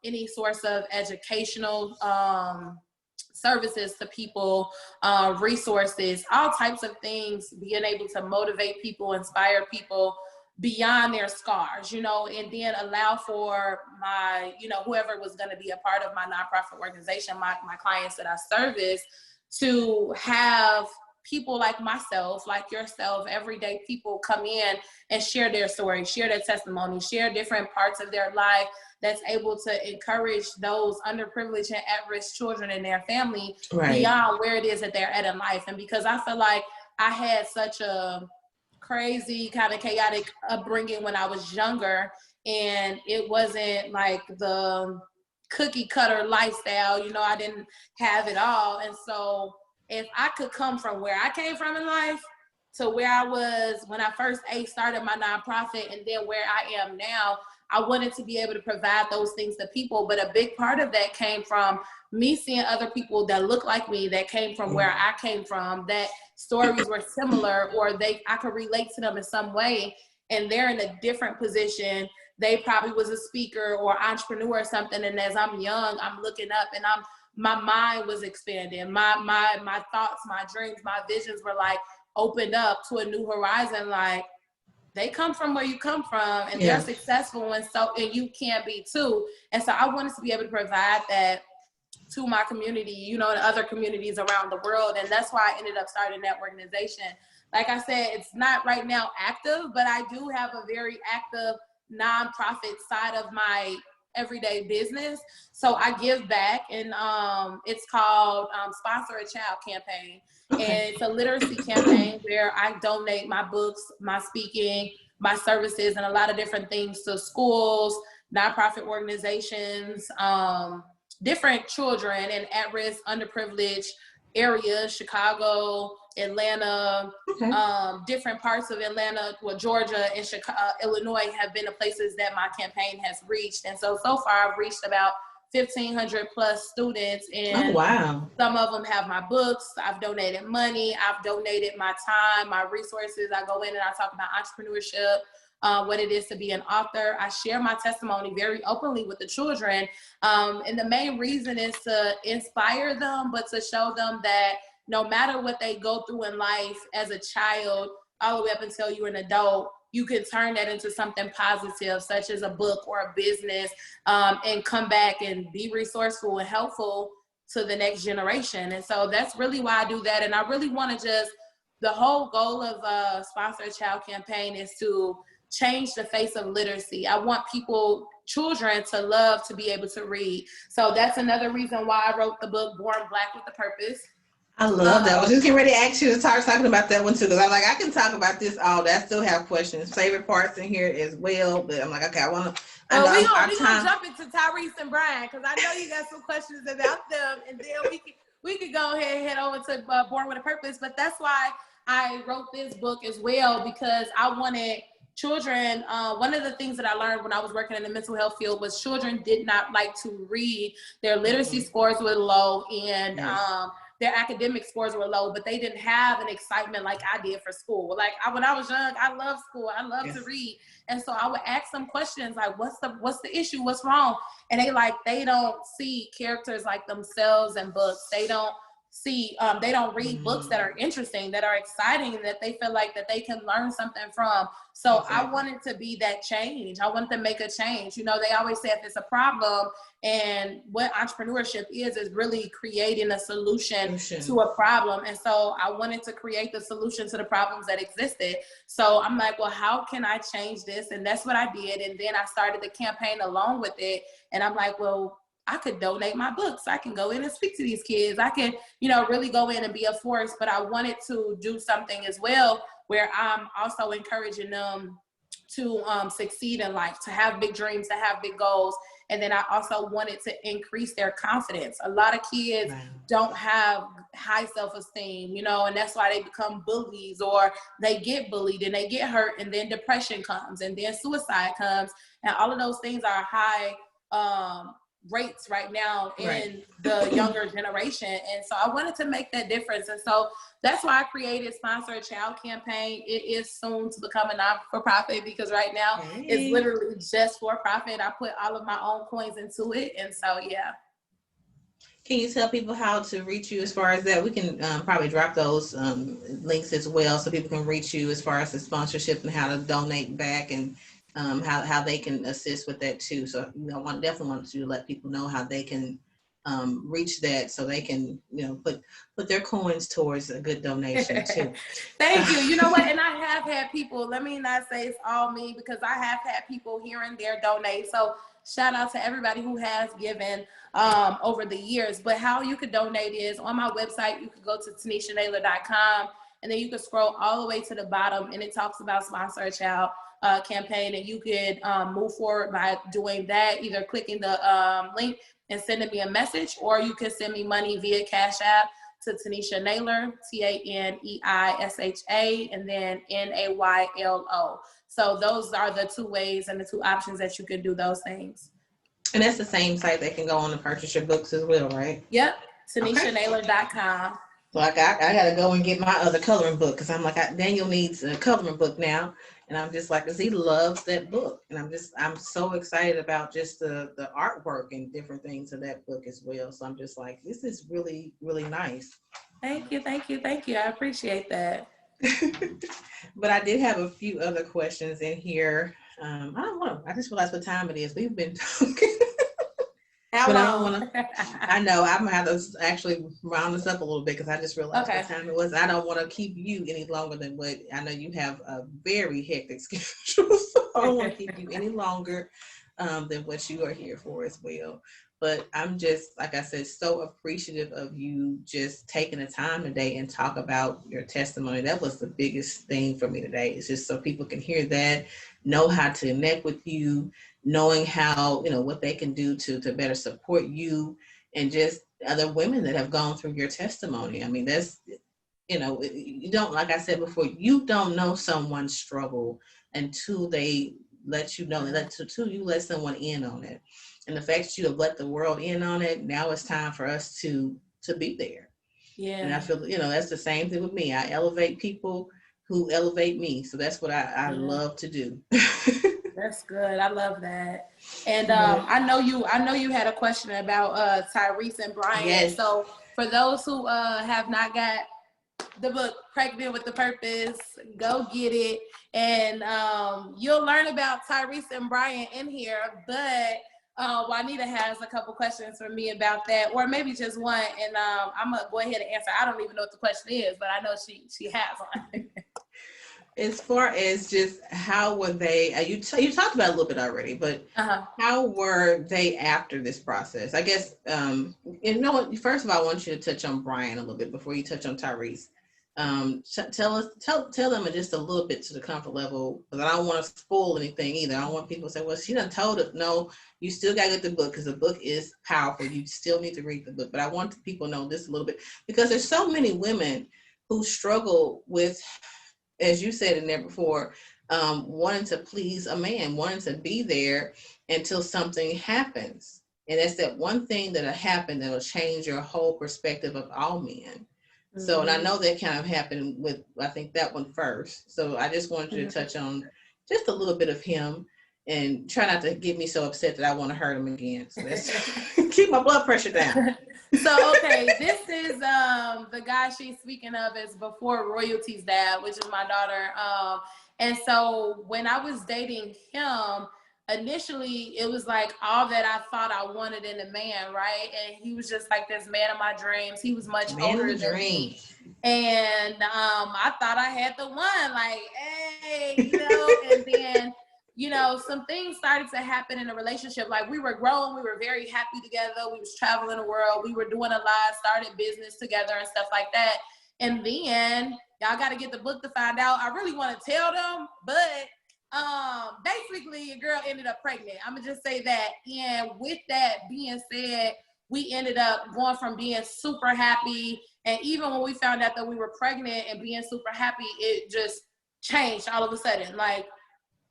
any source of educational services to people, resources, all types of things, being able to motivate people, inspire people beyond their scars, you know, and then allow for my, you know, whoever was going to be a part of my nonprofit organization, my clients that I service, to have people like myself, like yourself, everyday people come in and share their story, share their testimony, share different parts of their life that's able to encourage those underprivileged and at-risk children and their family beyond where it is that they're at in life. And because I feel like I had such a crazy, kind of chaotic upbringing when I was younger, and it wasn't like the cookie cutter lifestyle, you know, I didn't have it all. And so if I could come from where I came from in life to where I was when I first started my nonprofit and then where I am now, I wanted to be able to provide those things to people. But a big part of that came from me seeing other people that look like me, that came from where I came from, that stories were similar, or I could relate to them in some way, and they're in a different position. They probably was a speaker or entrepreneur or something, and as I'm young, I'm looking up, and my mind was expanding. My thoughts, my dreams, my visions were like opened up to a new horizon. Like, they come from where you come from, and they're successful, and you can be too. And so I wanted to be able to provide that to my community, you know, and other communities around the world. And that's why I ended up starting that organization. Like I said, it's not right now active, but I do have a very active nonprofit side of my everyday business. So I give back, and it's called Sponsor a Child campaign. And it's a literacy campaign where I donate my books, my speaking, my services, and a lot of different things to schools, nonprofit organizations, different children and at-risk, underprivileged areas, Chicago, Atlanta, Okay. different parts of Atlanta, well, Georgia and Illinois have been the places that my campaign has reached. And so far I've reached about 1,500 plus students, Oh, and wow. some of them have my books. I've donated money. I've donated my time, my resources. I go in and I talk about entrepreneurship, what it is to be an author. I share my testimony very openly with the children. And the main reason is to inspire them, but to show them that no matter what they go through in life as a child, all the way up until you're an adult, you can turn that into something positive, such as a book or a business, and come back and be resourceful and helpful to the next generation. And so that's really why I do that. And I really want to just, the whole goal of Sponsor a Child campaign is to change the face of literacy. I want children to love to be able to read. So that's another reason why I wrote the book, Born Black with a Purpose. I love that. I was just getting ready to ask you to start talking about that one too, because I'm like, I can talk about this all day. I still have questions, favorite parts in here as well. But I'm like, okay, I want to. Well, we're gonna jump into Tyrese and Brian, because I know you got some questions about them, and then we could go ahead and head over to Born with a Purpose. But that's why I wrote this book as well, because I wanted children. One of the things that I learned when I was working in the mental health field was children did not like to read. Their literacy scores were low, and their academic scores were low, but they didn't have an excitement like I did for school. Like when I was young, I loved school. I loved to read. And so I would ask them questions like, what's the issue? What's wrong? And they don't see characters like themselves in books. They don't see, they don't read books that are interesting, that are exciting, that they feel like that they can learn something from. So I wanted to be that change. I wanted to make a change. You know, they always say if it's a problem, and what entrepreneurship is really creating a solution to a problem. And so I wanted to create the solution to the problems that existed. So I'm like, well, how can I change this? And that's what I did. And then I started the campaign along with it. And I'm like, well, I could donate my books. I can go in and speak to these kids. I can, really go in and be a force. But I wanted to do something as well where I'm also encouraging them to succeed in life, to have big dreams, to have big goals. And then I also wanted to increase their confidence. A lot of kids don't have high self-esteem, and that's why they become bullies, or they get bullied and they get hurt, and then depression comes, and then suicide comes. And all of those things are high rates right now in the younger generation. And so I wanted to make that difference. And so that's why I created Sponsor a Child campaign. It is soon to become a non-for-profit, because right now it's literally just for profit. I put all of my own coins into it. And so, yeah. Can you tell people how to reach you as far as that? We can probably drop those links as well, so people can reach you as far as the sponsorship and how to donate back, and how they can assist with that too. So I definitely want you to let people know how they can reach that, so they can put their coins towards a good donation too. Thank you. You know what? And I have had people, let me not say it's all me, because I have had people here and there donate. So shout out to everybody who has given over the years. But how you could donate is on my website. You could go to TaneishaNaylor.com, and then you can scroll all the way to the bottom, and it talks about Sponsor a Child campaign. And you could move forward by doing that, either clicking the link and sending me a message, or you can send me money via Cash App to Taneisha Naylor, TANEISHA, and then NAYLO. So those are the two ways and the two options that you can do those things. And that's the same site they can go on to purchase your books as well, right? Yep, TaneishaNaylor.com. So I got to go and get my other coloring book, because I'm like, Daniel needs a coloring book now. And I'm just like, because he loves that book. And I'm so excited about just the artwork and different things of that book as well. So I'm just like, this is really, really nice. Thank you. I appreciate that. But I did have a few other questions in here. I just realized what time it is. We've been talking. But I know I'm gonna have to actually round this up a little bit, because I just realized what time it was. I don't want to keep you any longer than what I know you have a very hectic schedule, so I don't want to keep you any longer than what you are here for as well. But I'm just, like I said, so appreciative of you just taking the time today and talk about your testimony. That was the biggest thing for me today. It's just so people can hear that, know how to connect with you, knowing how, what they can do to better support you, and just other women that have gone through your testimony. I mean, that's, you don't, like I said before, you don't know someone's struggle until they let you know, until you let someone in on it. And the fact that you have let the world in on it, now it's time for us to be there. And I Yeah. feel, that's the same thing with me. I elevate people who elevate me. So that's what I Yeah. love to do. That's good. I love that. And But I know you had a question about Tyrese and Brian. yes, So for those who have not got the book Pregnant with the Purpose, go get it. And you'll learn about Tyrese and Brian in here, but Juanita has a couple questions for me about that, or maybe just one, and I'm gonna go ahead and answer. I don't even know what the question is, but I know she has one. as far as just how were they, you talked about it a little bit already, but Uh-huh. how were they after this process? I guess, you know what, first of all, I want you to touch on Brian a little bit before you touch on Tyrese. Tell them just a little bit to the comfort level, because I don't want to spoil anything either. I don't want people to say, well, she done told us. No, you still got to get the book, because the book is powerful. You still need to read the book. But I want people to know this a little bit, because there's so many women who struggle with, as you said in there before, wanting to please a man, wanting to be there until something happens. And that's that one thing that'll happen that'll change your whole perspective of all men. So, and I know that kind of happened with, I think, that one first. So I just wanted you to touch on just a little bit of him, and try not to get me so upset that I want to hurt him again. So that's keep my blood pressure down. So okay, this is the guy she's speaking of is Before Royalty's dad, which is my daughter. And so when I was dating him, initially it was like all that I thought I wanted in a man, right? And he was just like this man of my dreams. He was much Man of older the than me. dreams. And I thought I had the one, like, hey, and then some things started to happen in the relationship. Like, we were growing, we were very happy together. We was traveling the world. We were doing a lot, started business together and stuff like that. And then y'all got to get the book to find out. I really want to tell them, but basically a girl ended up pregnant. I'm gonna just say that. And with that being said, we ended up going from being super happy, and even when we found out that we were pregnant and being super happy, it just changed all of a sudden. Like,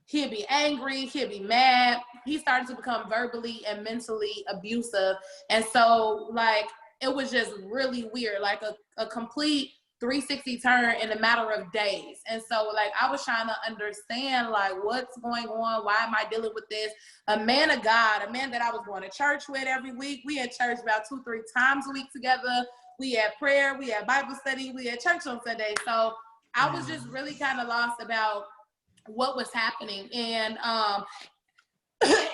he'd be angry, he'd be mad. He started to become verbally and mentally abusive. And so, like, it was just really weird, like a complete 360 turn in a matter of days. And so, like, I was trying to understand, like, what's going on? Why am I dealing with this? A man of God, a man that I was going to church with every week. We had church about 2-3 times a week together. We had prayer, we had Bible study, we had church on Sunday. So I was just really kind of lost about what was happening. And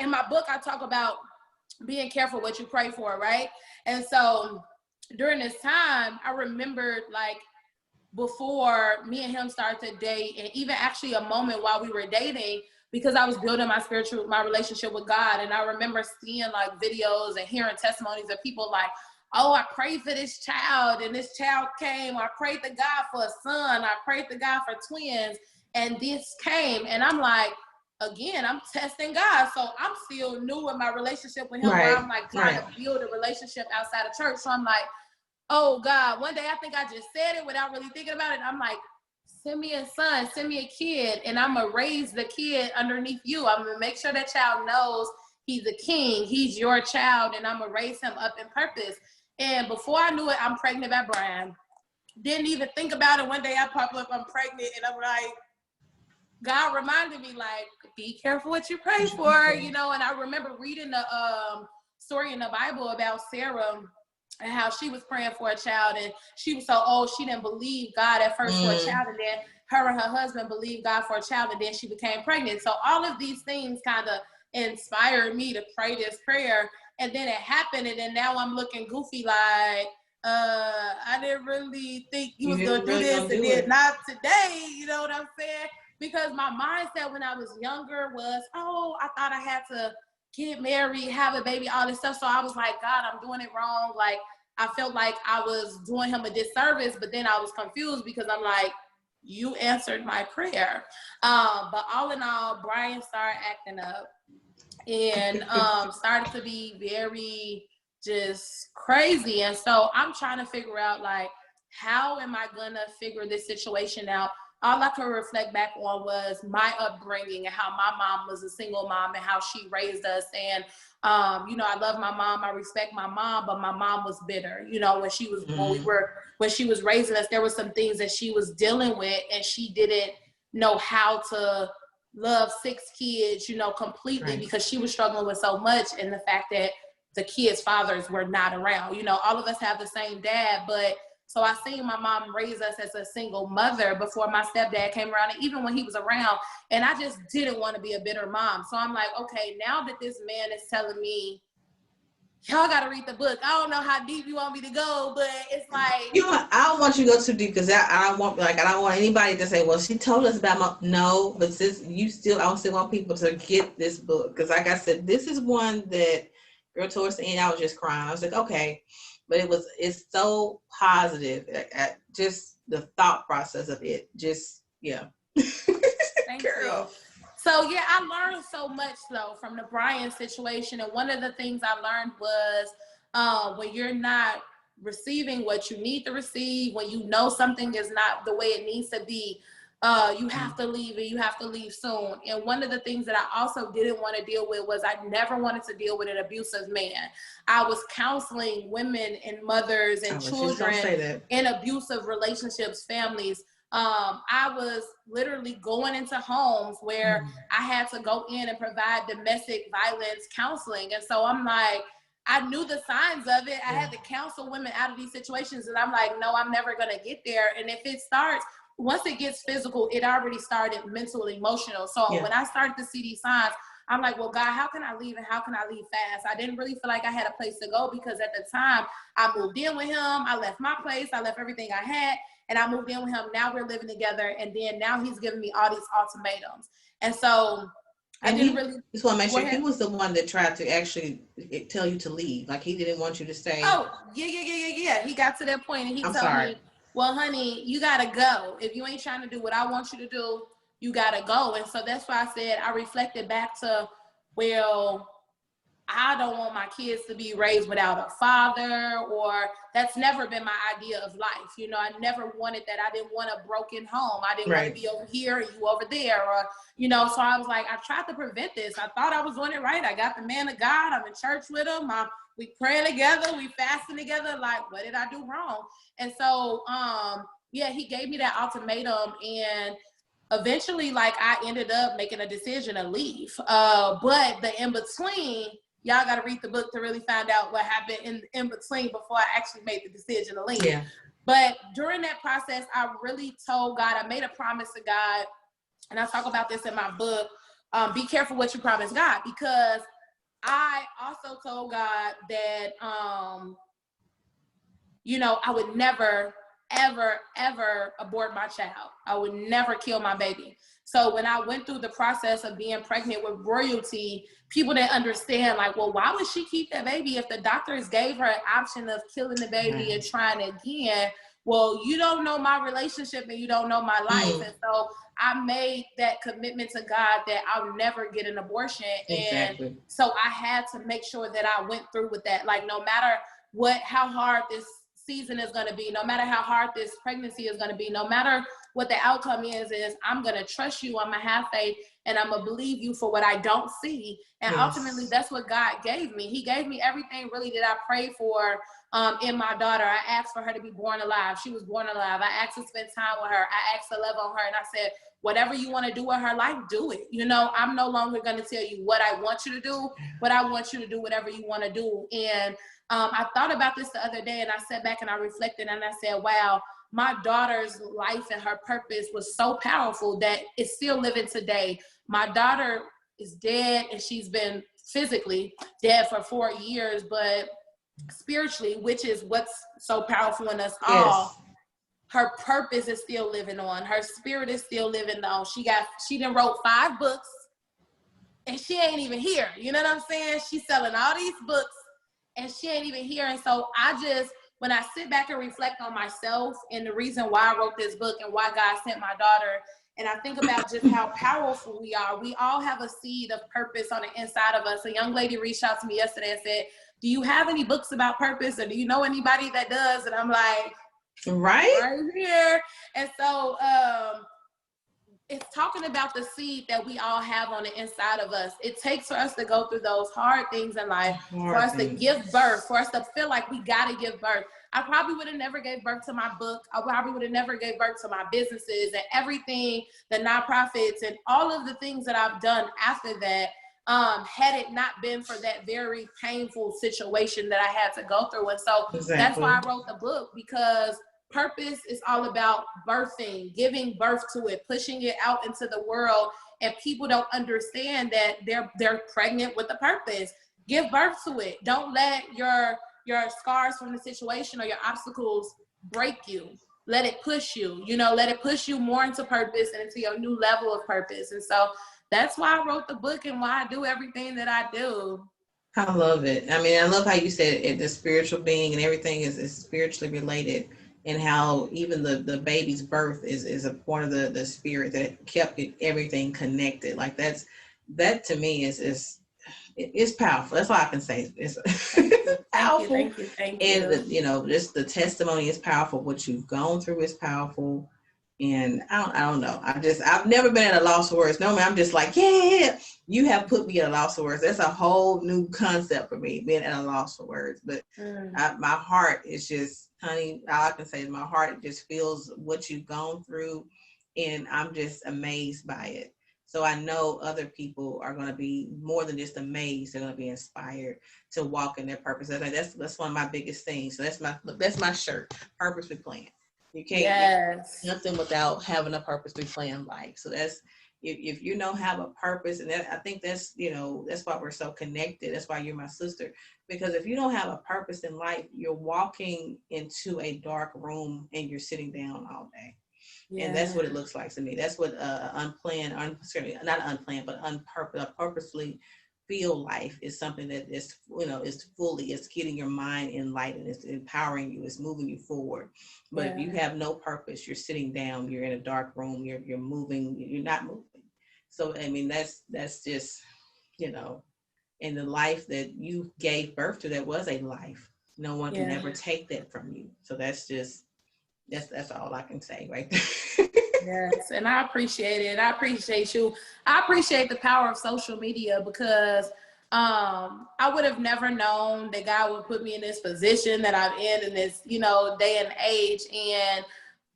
in my book, I talk about being careful what you pray for, right? And so during this time, I remembered, like, before me and him started to date, and even actually a moment while we were dating, because I was building my relationship with God. And I remember seeing, like, videos and hearing testimonies of people like, oh, I prayed for this child and this child came. I prayed to God for a son. I prayed to God for twins, and this came. And I'm like, again, I'm testing God. So I'm still new in my relationship with him, where I'm like trying to build a relationship outside of church. So I'm like, oh God, one day I think I just said it without really thinking about it. I'm like, send me a son, send me a kid, and I'm gonna raise the kid underneath you. I'm gonna make sure that child knows he's a king, he's your child, and I'm gonna raise him up in purpose. And before I knew it, I'm pregnant by Brian. Didn't even think about it. One day I pop up, I'm pregnant, and I'm like, God reminded me, like, be careful what you pray for, And I remember reading the story in the Bible about Sarah and how she was praying for a child, and she was so old, she didn't believe God at first for a child, and then her and her husband believed God for a child, and then she became pregnant. So all of these things kind of inspired me to pray this prayer, and then it happened, and then now I'm looking goofy, like, I didn't really think you was gonna do this, and then not today, you know what I'm saying? Because my mindset when I was younger was, oh, I thought I had to get married, have a baby, all this stuff. So I was like, God, I'm doing it wrong. Like, I felt like I was doing him a disservice, but then I was confused because I'm like, you answered my prayer. But all in all, Brian started acting up and started to be very just crazy. And so I'm trying to figure out, like, how am I gonna figure this situation out? All I could reflect back on was my upbringing and how my mom was a single mom and how she raised us. And you know, I love my mom, I respect my mom, but my mom was bitter. You know, when she was raising us, there were some things that she was dealing with, and she didn't know how to love 6 kids, you know, completely, Right. because she was struggling with so much, and the fact that the kids' fathers were not around. You know, all of us have the same dad, but so I seen my mom raise us as a single mother before my stepdad came around, and even when he was around, and I just didn't want to be a bitter mom. So I'm like, okay, now that this man is telling me, y'all got to read the book. I don't know how deep you want me to go, but it's like, You know what? I don't want you to go too deep, because I don't want anybody to say, well, she told us about no, but since I still want people to get this book, because like I said, this is one that, girl, towards the end, I was just crying. I was like, okay, but it's so positive. Just the thought process of it, just, yeah. thank Girl. you. So yeah, I learned so much though from the Brian situation, and one of the things I learned was when you're not receiving what you need to receive, when you know something is not the way it needs to be, you have to leave, and you have to leave soon. And one of the things that I also didn't want to deal with was I never wanted to deal with an abusive man. I was counseling women and mothers and children in abusive relationships, families. I was literally going into homes where I had to go in and provide domestic violence counseling. And so I'm like, I knew the signs of it. I had to counsel women out of these situations. And I'm like, no, I'm never going to get there. And if it starts, once it gets physical, it already started mental and emotional. So when I started to see these signs, I'm like, well, God, how can I leave, and how can I leave fast? I didn't really feel like I had a place to go, because at the time I moved in with him. I left my place. I left everything I had, and I moved in with him. Now we're living together. And then now he's giving me all these ultimatums. And so I didn't really. Just want to make sure he was the one that tried to actually tell you to leave. Like, he didn't want you to stay. Oh, yeah. He got to that point, and he told me, well, honey, you got to go. If you ain't trying to do what I want you to do, you got to go. And so that's why I said, I reflected back to, well, I don't want my kids to be raised without a father, or that's never been my idea of life. You know, I never wanted that. I didn't want a broken home. I didn't want to be over here and you over there, or, you know, so I was like, I tried to prevent this. I thought I was doing it right. I got the man of God. I'm in church with him. We praying together. We fasting together. Like, what did I do wrong? And so, yeah, he gave me that ultimatum, and eventually, like, I ended up making a decision to leave. But the in between, y'all got to read the book to really find out what happened in between before I actually made the decision to leave. Yeah. But during that process, I really told God, I made a promise to God, and I talk about this in my book, be careful what you promise God, because I also told God that, you know, I would never, ever abort my child. I would never kill my baby. So when I went through the process of being pregnant with royalty, people didn't understand, like, well, why would she keep that baby if the doctors gave her an option of killing the baby and trying again? Well, you don't know my relationship, and you don't know my life. And so I made that commitment to God that I'll never get an abortion. And so I had to make sure that I went through with that. Like, no matter how hard this season is going to be, no matter how hard this pregnancy is going to be, no matter what the outcome is I'm going to trust you. I'm going to have faith, and I'm going to believe you for what I don't see. And ultimately, that's what God gave me. He gave me everything really that I prayed for in my daughter. I asked for her to be born alive. She was born alive. I asked to spend time with her. I asked to love on her. And I said, whatever you want to do with her life, do it. You know, I'm no longer going to tell you what I want you to do, but I want you to do whatever you want to do. And I thought about this the other day, and I sat back and I reflected, and I said, wow, my daughter's life and her purpose was so powerful that it's still living today. My daughter is dead, and she's been physically dead for 4 years, but spiritually, which is what's so powerful in us all, her purpose is still living on. Her spirit is still living on. She done wrote 5 books, and she ain't even here. You know what I'm saying? She's selling all these books, and she ain't even here. And so when I sit back and reflect on myself and the reason why I wrote this book and why God sent my daughter, and I think about just how powerful we are. We all have a seed of purpose on the inside of us. A young lady reached out to me yesterday and said, do you have any books about purpose, or do you know anybody that does? And I'm like, right here. And so it's talking about the seed that we all have on the inside of us. It takes for us to go through those hard things in life, for us to give birth, for us to feel like we got to give birth. I probably would have never gave birth to my book. I probably would have never gave birth to my businesses and everything, the nonprofits and all of the things that I've done after that, had it not been for that very painful situation that I had to go through. And so that's why I wrote the book, because purpose is all about birthing, giving birth to it, pushing it out into the world. And people don't understand that they're pregnant with a purpose. Give birth to it. Don't let your scars from the situation or your obstacles break you. Let it push you, let it push you more into purpose and into your new level of purpose. And so that's why I wrote the book and why I do everything that I do. I love it. I mean, I love how you said it, the spiritual being and everything is spiritually related, and how even the baby's birth is a part of the spirit that kept everything connected. Like that to me it's powerful. That's all I can say. It's powerful. Thank you. And just the testimony is powerful. What you've gone through is powerful. And I don't know. I've never been at a loss of words. Normally, I'm just like, yeah, you have put me at a loss of words. That's a whole new concept for me, being at a loss of words. But my heart is just, honey, all I can say is my heart just feels what you've gone through. And I'm just amazed by it. So I know other people are going to be more than just amazed. They're going to be inspired to walk in their purpose. I think that's one of my biggest things. So that's my shirt, Purpose with Plan. You can't do nothing without having a purposely planned life. So that's if you don't have a purpose, and I think that's that's why we're so connected. That's why you're my sister, because if you don't have a purpose in life, you're walking into a dark room and you're sitting down all day. Yeah. And that's what it looks like to me. That's what purposely feel life is something that is it's getting your mind enlightened, it's empowering you, it's moving you forward. But if you have no purpose, you're sitting down, you're in a dark room, you're moving, you're not moving. So I mean that's just and the life that you gave birth to, that was a life. No one can ever take that from you. So that's all I can say right there. Yes, and I appreciate it. I appreciate you. I appreciate the power of social media, because I would have never known that God would put me in this position that I'm in this, day and age. And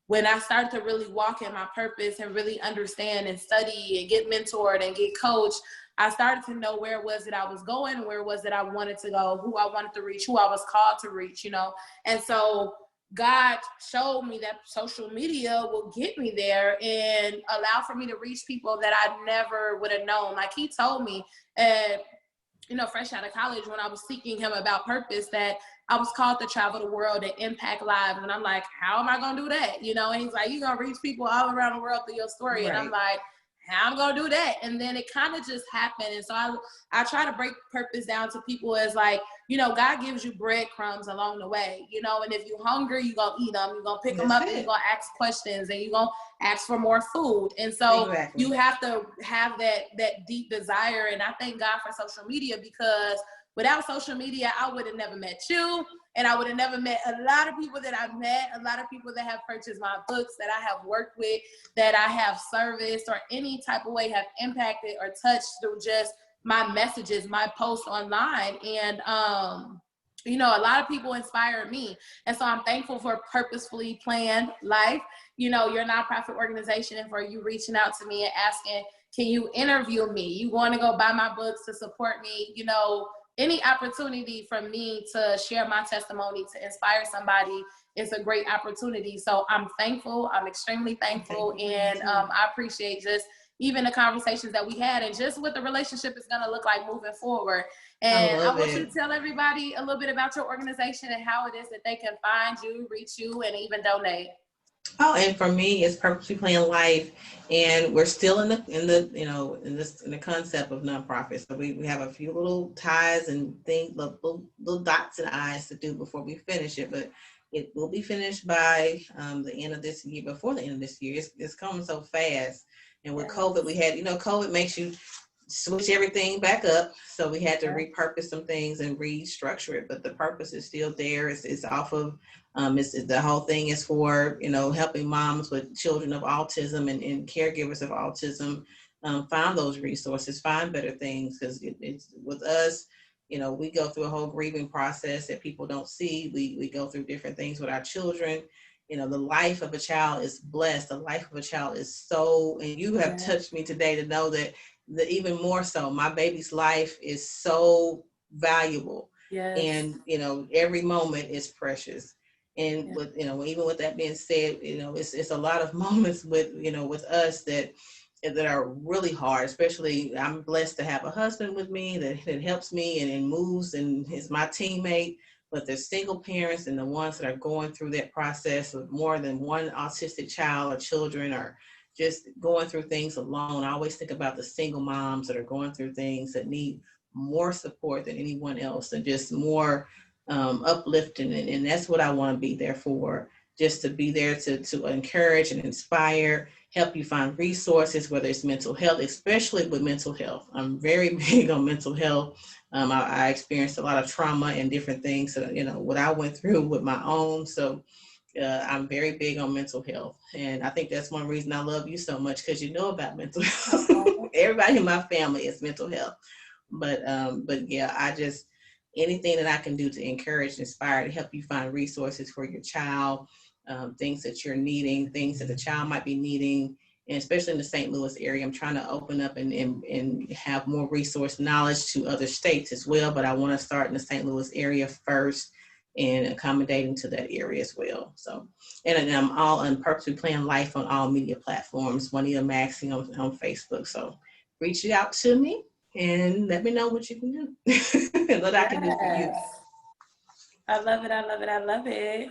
when I started to really walk in my purpose and really understand and study and get mentored and get coached, I started to know where it was that I was going, where it was that I wanted to go, who I wanted to reach, who I was called to reach, And so God showed me that social media will get me there and allow for me to reach people that I never would have known. Like he told me, fresh out of college, when I was seeking him about purpose, that I was called to travel the world and impact lives. And I'm like, how am I going to do that? And he's like, you're going to reach people all around the world through your story. Right. And I'm like, how am I going to do that? And then it kind of just happened. And so I try to break purpose down to people as like, God gives you breadcrumbs along the way, and if you're hungry, you're going to eat them. You're going to pick them up and you're going to ask questions and you're going to ask for more food. And so you have to have that deep desire. And I thank God for social media, because without social media, I would have never met you. And I would have never met a lot of people that I've met, a lot of people that have purchased my books, that I have worked with, that I have serviced, or any type of way have impacted or touched through just my messages, my posts online. And, a lot of people inspire me. And so I'm thankful for Purposefully Planned Life, your nonprofit organization, and for you reaching out to me and asking, can you interview me? You want to go buy my books to support me, any opportunity for me to share my testimony, to inspire somebody, is a great opportunity. So I'm thankful. I'm extremely thankful. And I appreciate just even the conversations that we had, and just what the relationship is going to look like moving forward. And I want you to tell everybody a little bit about your organization and how it is that they can find you, reach you, and even donate. Oh, and for me, it's Purposely Planned Life, and we're still in the concept of nonprofit. So we have a few little ties and things, little dots and I's to do before we finish it, but it will be finished by the end of this year. Before the end of this year, it's coming so fast, and with COVID, we had COVID makes you switch everything back up. So we had to repurpose some things and restructure it, but the purpose is still there. It's off of, the whole thing is for, helping moms with children of autism and caregivers of autism, find those resources, find better things. Because it's with us, we go through a whole grieving process that people don't see. We go through different things with our children. The life of a child is blessed. The life of a child is so, and you have touched me today to know that even more so, my baby's life is so valuable. Yes. And, every moment is precious. And with, even with that being said, it's a lot of moments with, with us that are really hard. Especially, I'm blessed to have a husband with me that helps me and moves and is my teammate. But the single parents and the ones that are going through that process with more than one autistic child or children, or just going through things alone. I always think about the single moms that are going through things that need more support than anyone else, and just more uplifting. And that's what I want to be there for, just to be there to encourage and inspire, help you find resources, whether it's mental health, especially with mental health. I'm very big on mental health. I experienced a lot of trauma and different things, what I went through with my own. So I'm very big on mental health. And I think that's one reason I love you so much, because you know about mental health. Everybody in my family is mental health. But yeah, I just, anything that I can do to encourage, inspire, to help you find resources for your child, things that you're needing, things that the child might be needing. And especially in the St. Louis area, I'm trying to open up and have more resource knowledge to other states as well. But I want to start in the St. Louis area first and accommodating to that area as well. So, and I'm purposely playing life on all media platforms, Juanita Maxey on Facebook. So reach out to me and let me know what you can do and what I can do for you. I love it. I love it. I love it.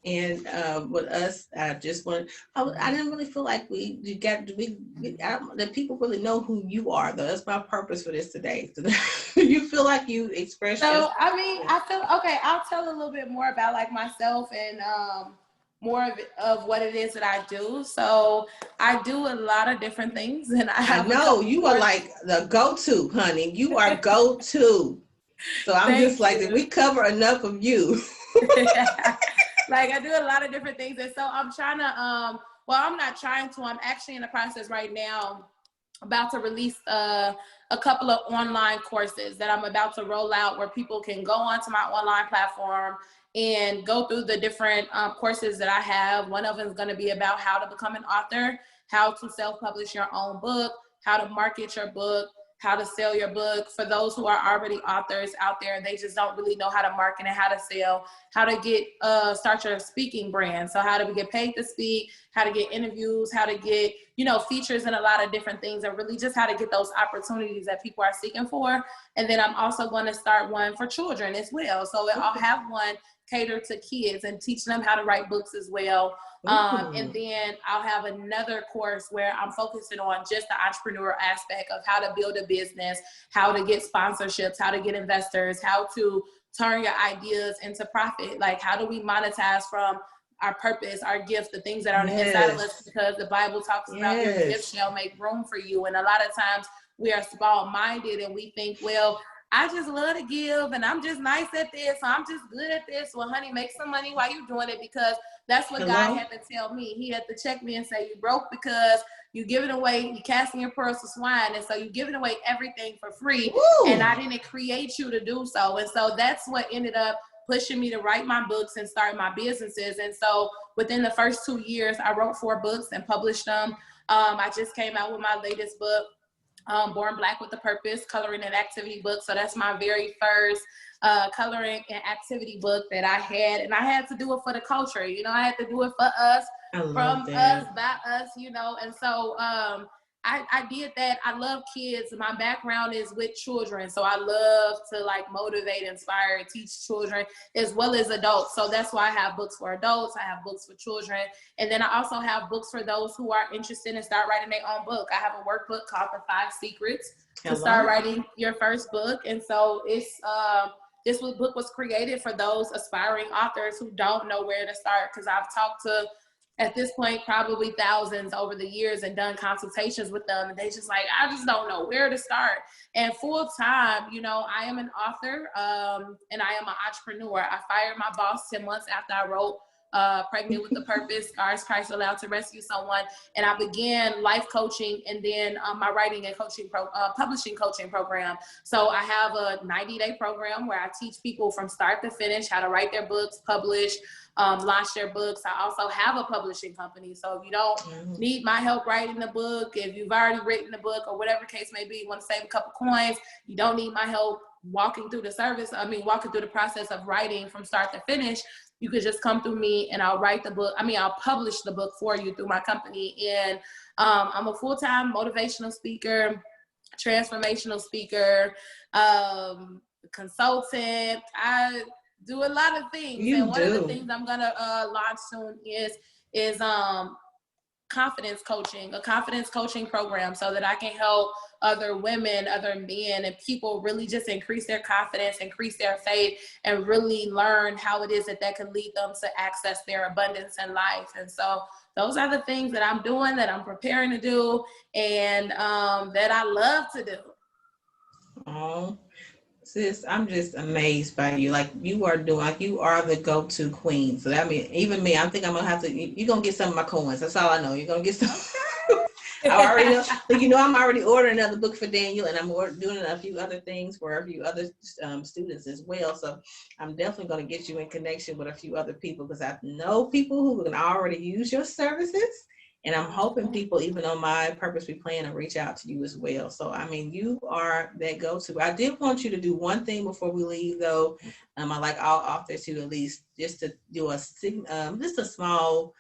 And with us, I just want, I didn't really feel like that people really know who you are, though. That's my purpose for this today. You feel like you express yourself. I mean, I feel, okay, I'll tell a little bit more about like myself and more of what it is that I do. So I do a lot of different things, and I know you are like the go-to, honey. You are go-to. So I'm just like, did we cover enough of you? Like, I do a lot of different things. And so I'm trying to, I'm not trying to, I'm actually in the process right now, about to release a couple of online courses that I'm about to roll out, where people can go onto my online platform and go through the different courses that I have. One of them is going to be about how to become an author, how to self-publish your own book, how to market your book, how to sell your book. For those who are already authors out there and they just don't really know how to market and how to sell, how to get start your speaking brand. So how to get paid to speak, how to get interviews, how to get, features and a lot of different things, and really just how to get those opportunities that people are seeking for. And then I'm also going to start one for children as well. So I'll have one catered to kids and teach them how to write books as well. And then I'll have another course where I'm focusing on just the entrepreneurial aspect of how to build a business, how to get sponsorships, how to get investors, how to turn your ideas into profit. Like, how do we monetize from our purpose, our gift, the things that are on the inside of us, because the Bible talks about your gift shall make room for you. And a lot of times we are small-minded and we think, well, I just love to give and I'm just nice at this, so I'm just good at this. Well, honey, make some money while you're doing it, because that's what God had to tell me. He had to check me and say, you broke because you giving away, you casting your pearls to swine. And so you giving away everything for free. Woo! And I didn't create you to do so. And so that's what ended up pushing me to write my books and start my businesses. And so within the first 2 years, I wrote 4 books and published them. I just came out with my latest book, Born Black with a Purpose, coloring and activity book. So that's my very first coloring and activity book that I had. And I had to do it for the culture. I had to do it for us, from us, by us, And so I did that. I love kids. My background is with children. So I love to motivate, inspire, teach children as well as adults. So that's why I have books for adults. I have books for children. And then I also have books for those who are interested in start writing their own book. I have a workbook called The 5 Secrets to start writing your first book. And so it's, this book was created for those aspiring authors who don't know where to start, because I've talked to at this point, probably thousands over the years, and done consultations with them. And they just like, I just don't know where to start. And full time, you know, I am an author and I am an entrepreneur. I fired my boss 10 months after I wrote Pregnant with a Purpose, Scars Christ Allowed to Rescue Someone. And I began life coaching and then my writing and coaching, publishing coaching program. So I have a 90-day program where I teach people from start to finish how to write their books, publish, launch their books. I also have a publishing company. So if you don't need my help writing the book, if you've already written the book or whatever case may be, you want to save a couple coins, you don't need my help walking through the process of writing from start to finish, you could just come through me and I'll write the book. I'll publish the book for you through my company. And I'm a full-time motivational speaker, transformational speaker, consultant. I do a lot of things. One of the things I'm gonna launch soon is confidence coaching, a confidence coaching program, so that I can help other women, other men, and people really just increase their confidence, increase their faith, and really learn how it is that can lead them to access their abundance in life. And so those are the things that I'm doing, that I'm preparing to do, and that I love to do. Oh, sis, I'm just amazed by you. Like you are the go-to queen. So that means even me, I think I'm gonna have to. You're gonna get some of my coins. That's all I know. You're gonna get some. I already know. But I'm already ordering another book for Daniel, and I'm doing a few other things for a few other students as well. So I'm definitely going to get you in connection with a few other people, because I know people who can already use your services. And I'm hoping people, even on my Purpose We Plan, to reach out to you as well. So, you are that go-to. I did want you to do one thing before we leave, though. I like all authors to at least just to do just a small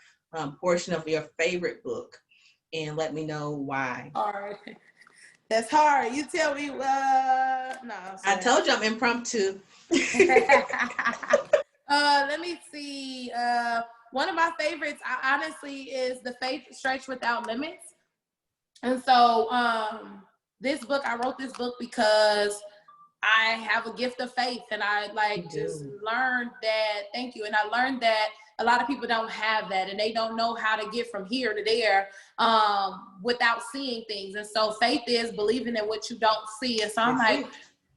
portion of your favorite book, and let me know why. All right. That's hard. You tell me. No. I told you I'm impromptu. Let me see. One of my favorites, honestly, is The Faith Stretched Without Limits. And so I wrote this book because I have a gift of faith, and I learned that, thank you. And I learned that a lot of people don't have that, and they don't know how to get from here to there without seeing things. And so faith is believing in what you don't see. And so I'm like,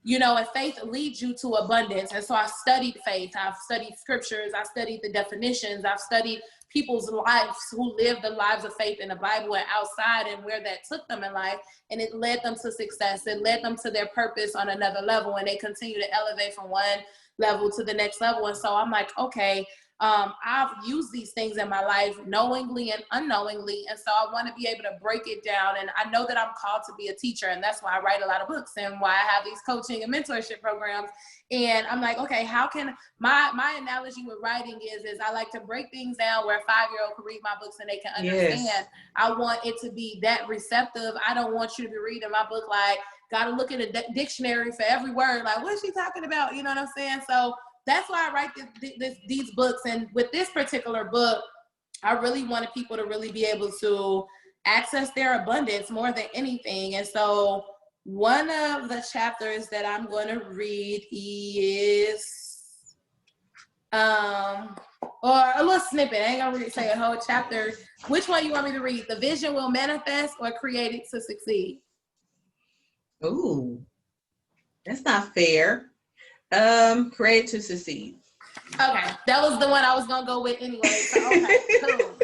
and faith leads you to abundance. And so I studied faith. I've studied scriptures. I studied the definitions. I've studied people's lives who lived the lives of faith in the Bible and outside, and where that took them in life. And it led them to success. It led them to their purpose on another level. And they continue to elevate from one level to the next level. And so I'm like, okay, I've used these things in my life knowingly and unknowingly. And so I want to be able to break it down. And I know that I'm called to be a teacher, and that's why I write a lot of books and why I have these coaching and mentorship programs. And I'm like, okay, how can my analogy with writing is I like to break things down where a 5-year-old can read my books and they can understand. Yes. I want it to be that receptive. I don't want you to be reading my book like, got to look at a dictionary for every word. Like, what is she talking about? You know what I'm saying? So that's why I write these books. And with this particular book, I really wanted people to really be able to access their abundance more than anything. And so one of the chapters that I'm going to read is, or a little snippet. I ain't going to really say a whole chapter. Which one you want me to read? The Vision Will Manifest or Created to Succeed? Ooh, that's not fair. Created to Succeed. Okay, that was the one I was gonna go with anyway. So, okay, cool.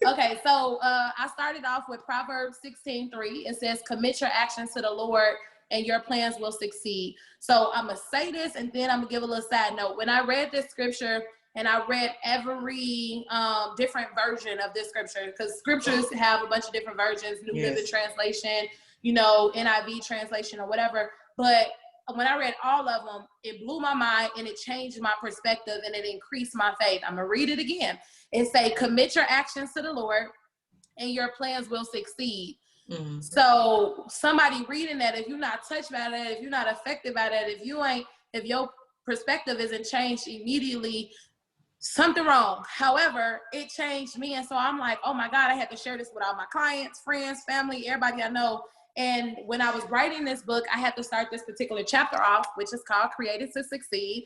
Okay, so I started off with Proverbs 16:3. It says, "Commit your actions to the Lord, and your plans will succeed." So I'm gonna say this, and then I'm gonna give a little side note. When I read this scripture, and I read every different version of this scripture, because scriptures have a bunch of different versions, New Living Translation, NIV translation or whatever. But when I read all of them, it blew my mind, and it changed my perspective, and it increased my faith. I'm gonna read it again. It say, "Commit your actions to the Lord, and your plans will succeed." Mm-hmm. So somebody reading that, if you're not touched by that, if you're not affected by that, if your perspective isn't changed immediately, something wrong. However, it changed me. And so I'm like, oh my God, I had to share this with all my clients, friends, family, everybody I know. And when I was writing this book, I had to start this particular chapter off, which is called Created to Succeed,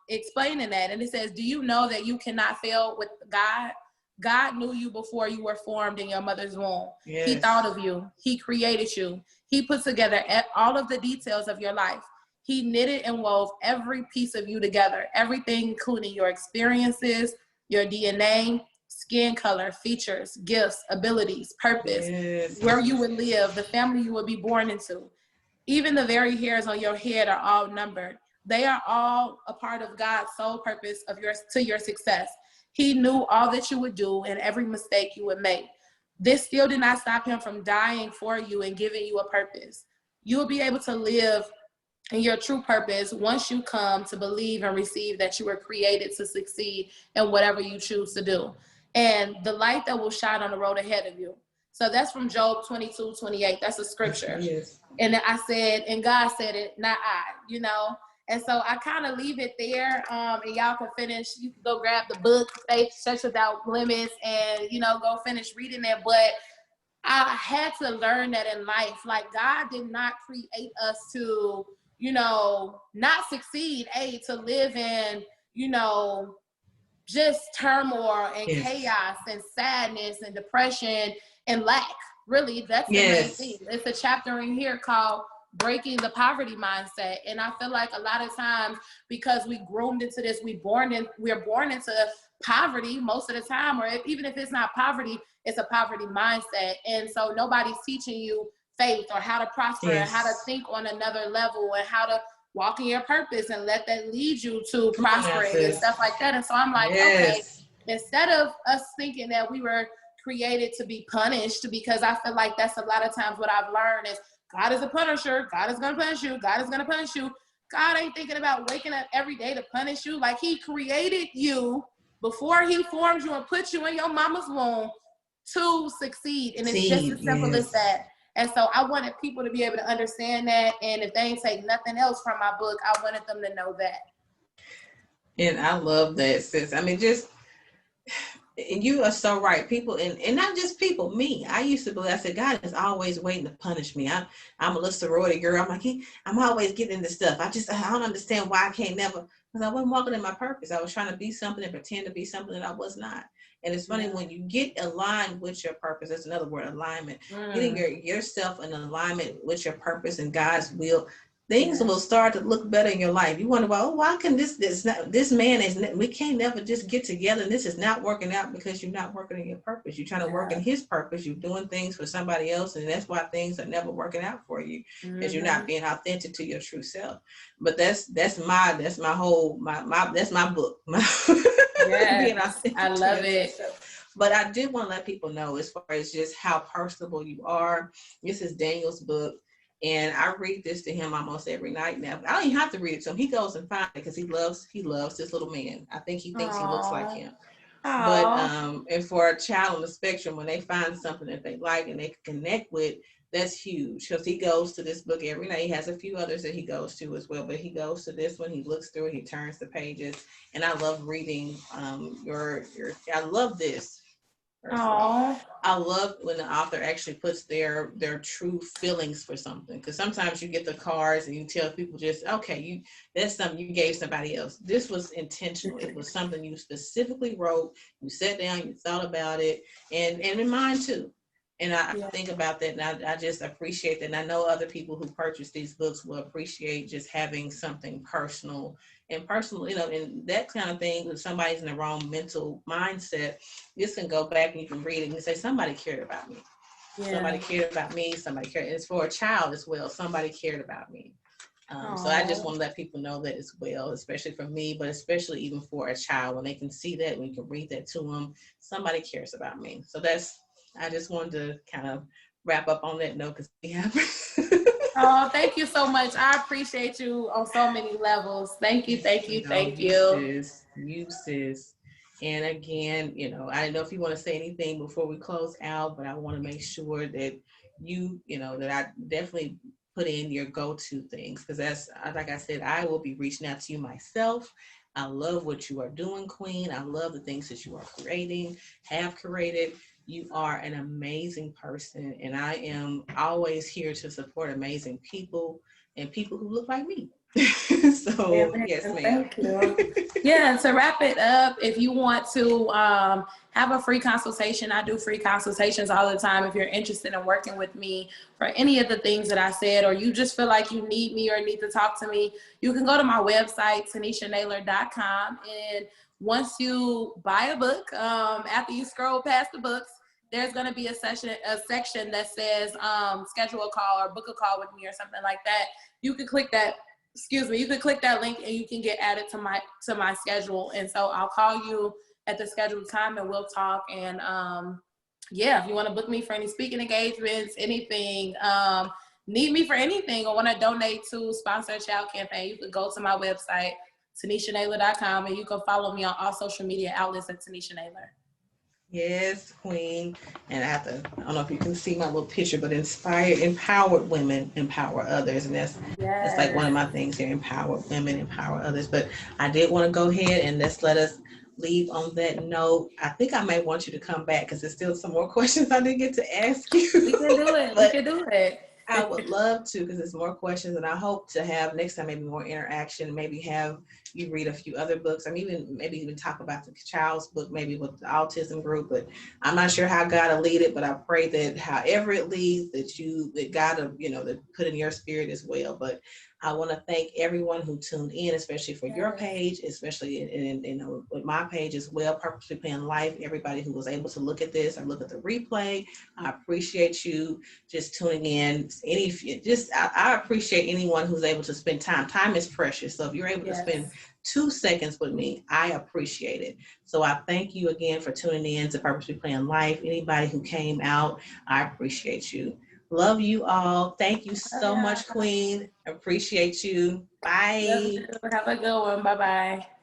explaining that. And it says, "Do you know that you cannot fail with God? God knew you before you were formed in your mother's womb. Yes. He thought of you. He created you. He put together all of the details of your life. He knitted and wove every piece of you together, everything, including your experiences, your DNA, skin color, features, gifts, abilities, purpose, yes. where you would live, the family you would be born into. Even the very hairs on your head are all numbered. They are all a part of God's sole purpose of your success. He knew all that you would do and every mistake you would make. This still did not stop him from dying for you and giving you a purpose. You will be able to live in your true purpose once you come to believe and receive that you were created to succeed in whatever you choose to do. And the light that will shine on the road ahead of you. So that's from Job 22:28. That's a scripture. Yes. And I said, and God said it, not I, you know. And so I kind of leave it there, and y'all can finish. You can go grab the book, Faith Such Without Limits, and, you know, go finish reading it. But I had to learn that in life, like, God did not create us to, you know, not succeed, to live in, you know, just turmoil and Yes. chaos and sadness and depression and lack. Really, that's the main Yes. thing. It's a chapter in here called Breaking the Poverty Mindset. And I feel like a lot of times, because we groomed into this, we're born into poverty most of the time, or even if it's not poverty, it's a poverty mindset. And so nobody's teaching you faith or how to prosper and how to think on another level and how to walk in your purpose and let that lead you to prospering and stuff like that. And so I'm like, okay, instead of us thinking that we were created to be punished, because I feel like that's a lot of times what I've learned is God is a punisher. God is going to punish you. God is going to punish you. God ain't thinking about waking up every day to punish you. Like, he created you before he formed you and put you in your mama's womb to succeed. And it's just as simple as that. And so I wanted people to be able to understand that. And if they ain't take nothing else from my book, I wanted them to know that. And I love that, sis. I mean, just, and you are so right. People, and not just people, me. I used to believe, I said, God is always waiting to punish me. I'm a little sorority girl. I'm like, I'm always getting into stuff. I don't understand why I can't never, because I wasn't walking in my purpose. I was trying to be something and pretend to be something that I was not. And it's funny, when you get aligned with your purpose, that's another word, alignment, getting yourself in alignment with your purpose and God's will, things will start to look better in your life. You wonder, well, why can this man we can't never just get together, and this is not working out, because you're not working in your purpose. You're trying to work in his purpose. You're doing things for somebody else, and that's why things are never working out for you, because you're not being authentic to your true self. But that's my book. I love it. But I did want to let people know, as far as just how personable you are. This is Daniel's book. And I read this to him almost every night now. I don't even have to read it to him. He goes and finds it because he loves this little man. I think he thinks he looks like him. But and for a child on the spectrum, when they find something that they like and they can connect with, that's huge. Because he goes to this book every night. He has a few others that he goes to as well, but he goes to this one. He looks through it. He turns the pages, and I love reading your. I love this. I love when the author actually puts their true feelings for something, because sometimes you get the cards and you tell people just, okay, that's something you gave somebody else. This was intentional. It was something you specifically wrote. You sat down, you thought about it, and in mine too. And I think about that, and I just appreciate that. And I know other people who purchase these books will appreciate just having something personal, and that kind of thing. If somebody's in the wrong mental mindset, this can go back and you can read it and say, somebody cared about me. Somebody cared about me. Somebody cared. And it's for a child as well. Somebody cared about me. So I just want to let people know that as well, especially for me, but especially even for a child, when they can see that, when you can read that to them, somebody cares about me. So I just wanted to kind of wrap up on that note, because we have. Oh, thank you so much. I appreciate you on so many levels. Thank you. You sis. And again, I don't know if you want to say anything before we close out, but I want to make sure that that I definitely put in your go-to things, because that's, like I said, I will be reaching out to you myself. I love what you are doing, Queen. I love the things that you are creating, have created. You are an amazing person, and I am always here to support amazing people and people who look like me. So yes, ma'am. Thank you. Yeah, to wrap it up, if you want to have a free consultation, I do free consultations all the time. If you're interested in working with me for any of the things that I said, or you just feel like you need me or need to talk to me, you can go to my website, TaneishaNaylor.com. And once you buy a book, after you scroll past the books, there's going to be a section that says schedule a call or book a call with me or something like that. You can click that. Excuse me. You can click that link and you can get added to my schedule. And so I'll call you at the scheduled time and we'll talk. And yeah, if you want to book me for any speaking engagements, anything, need me for anything, or want to donate to sponsor a child campaign, you can go to my website, TaneishaNaylor.com, and you can follow me on all social media outlets at Taneisha Naylor. Yes, queen. And I don't know if you can see my little picture, but inspired, empowered women empower others. And that's like one of my things here, empowered women empower others. But I did want to go ahead and let us leave on that note. I think I may want you to come back because there's still some more questions I didn't get to ask you. We can do it. We can do it. I would love to, because there's more questions, and I hope to have next time maybe more interaction, maybe have you read a few other books. I mean, maybe even talk about the child's book, maybe with the autism group, but I'm not sure how God will lead it, but I pray that however it leads, that God will, that put in your spirit as well. But I want to thank everyone who tuned in, especially for your page, especially in with my page as well, Purposely Playing Life. Everybody who was able to look at this and look at the replay, I appreciate you just tuning in. I appreciate anyone who's able to spend time. Time is precious, so if you're able to spend 2 seconds with me, I appreciate it. So I thank you again for tuning in to Purposely Playing Life. Anybody who came out, I appreciate you. Love you all. Thank you so much, Queen. Appreciate you. Bye. Have a good one. Bye-bye.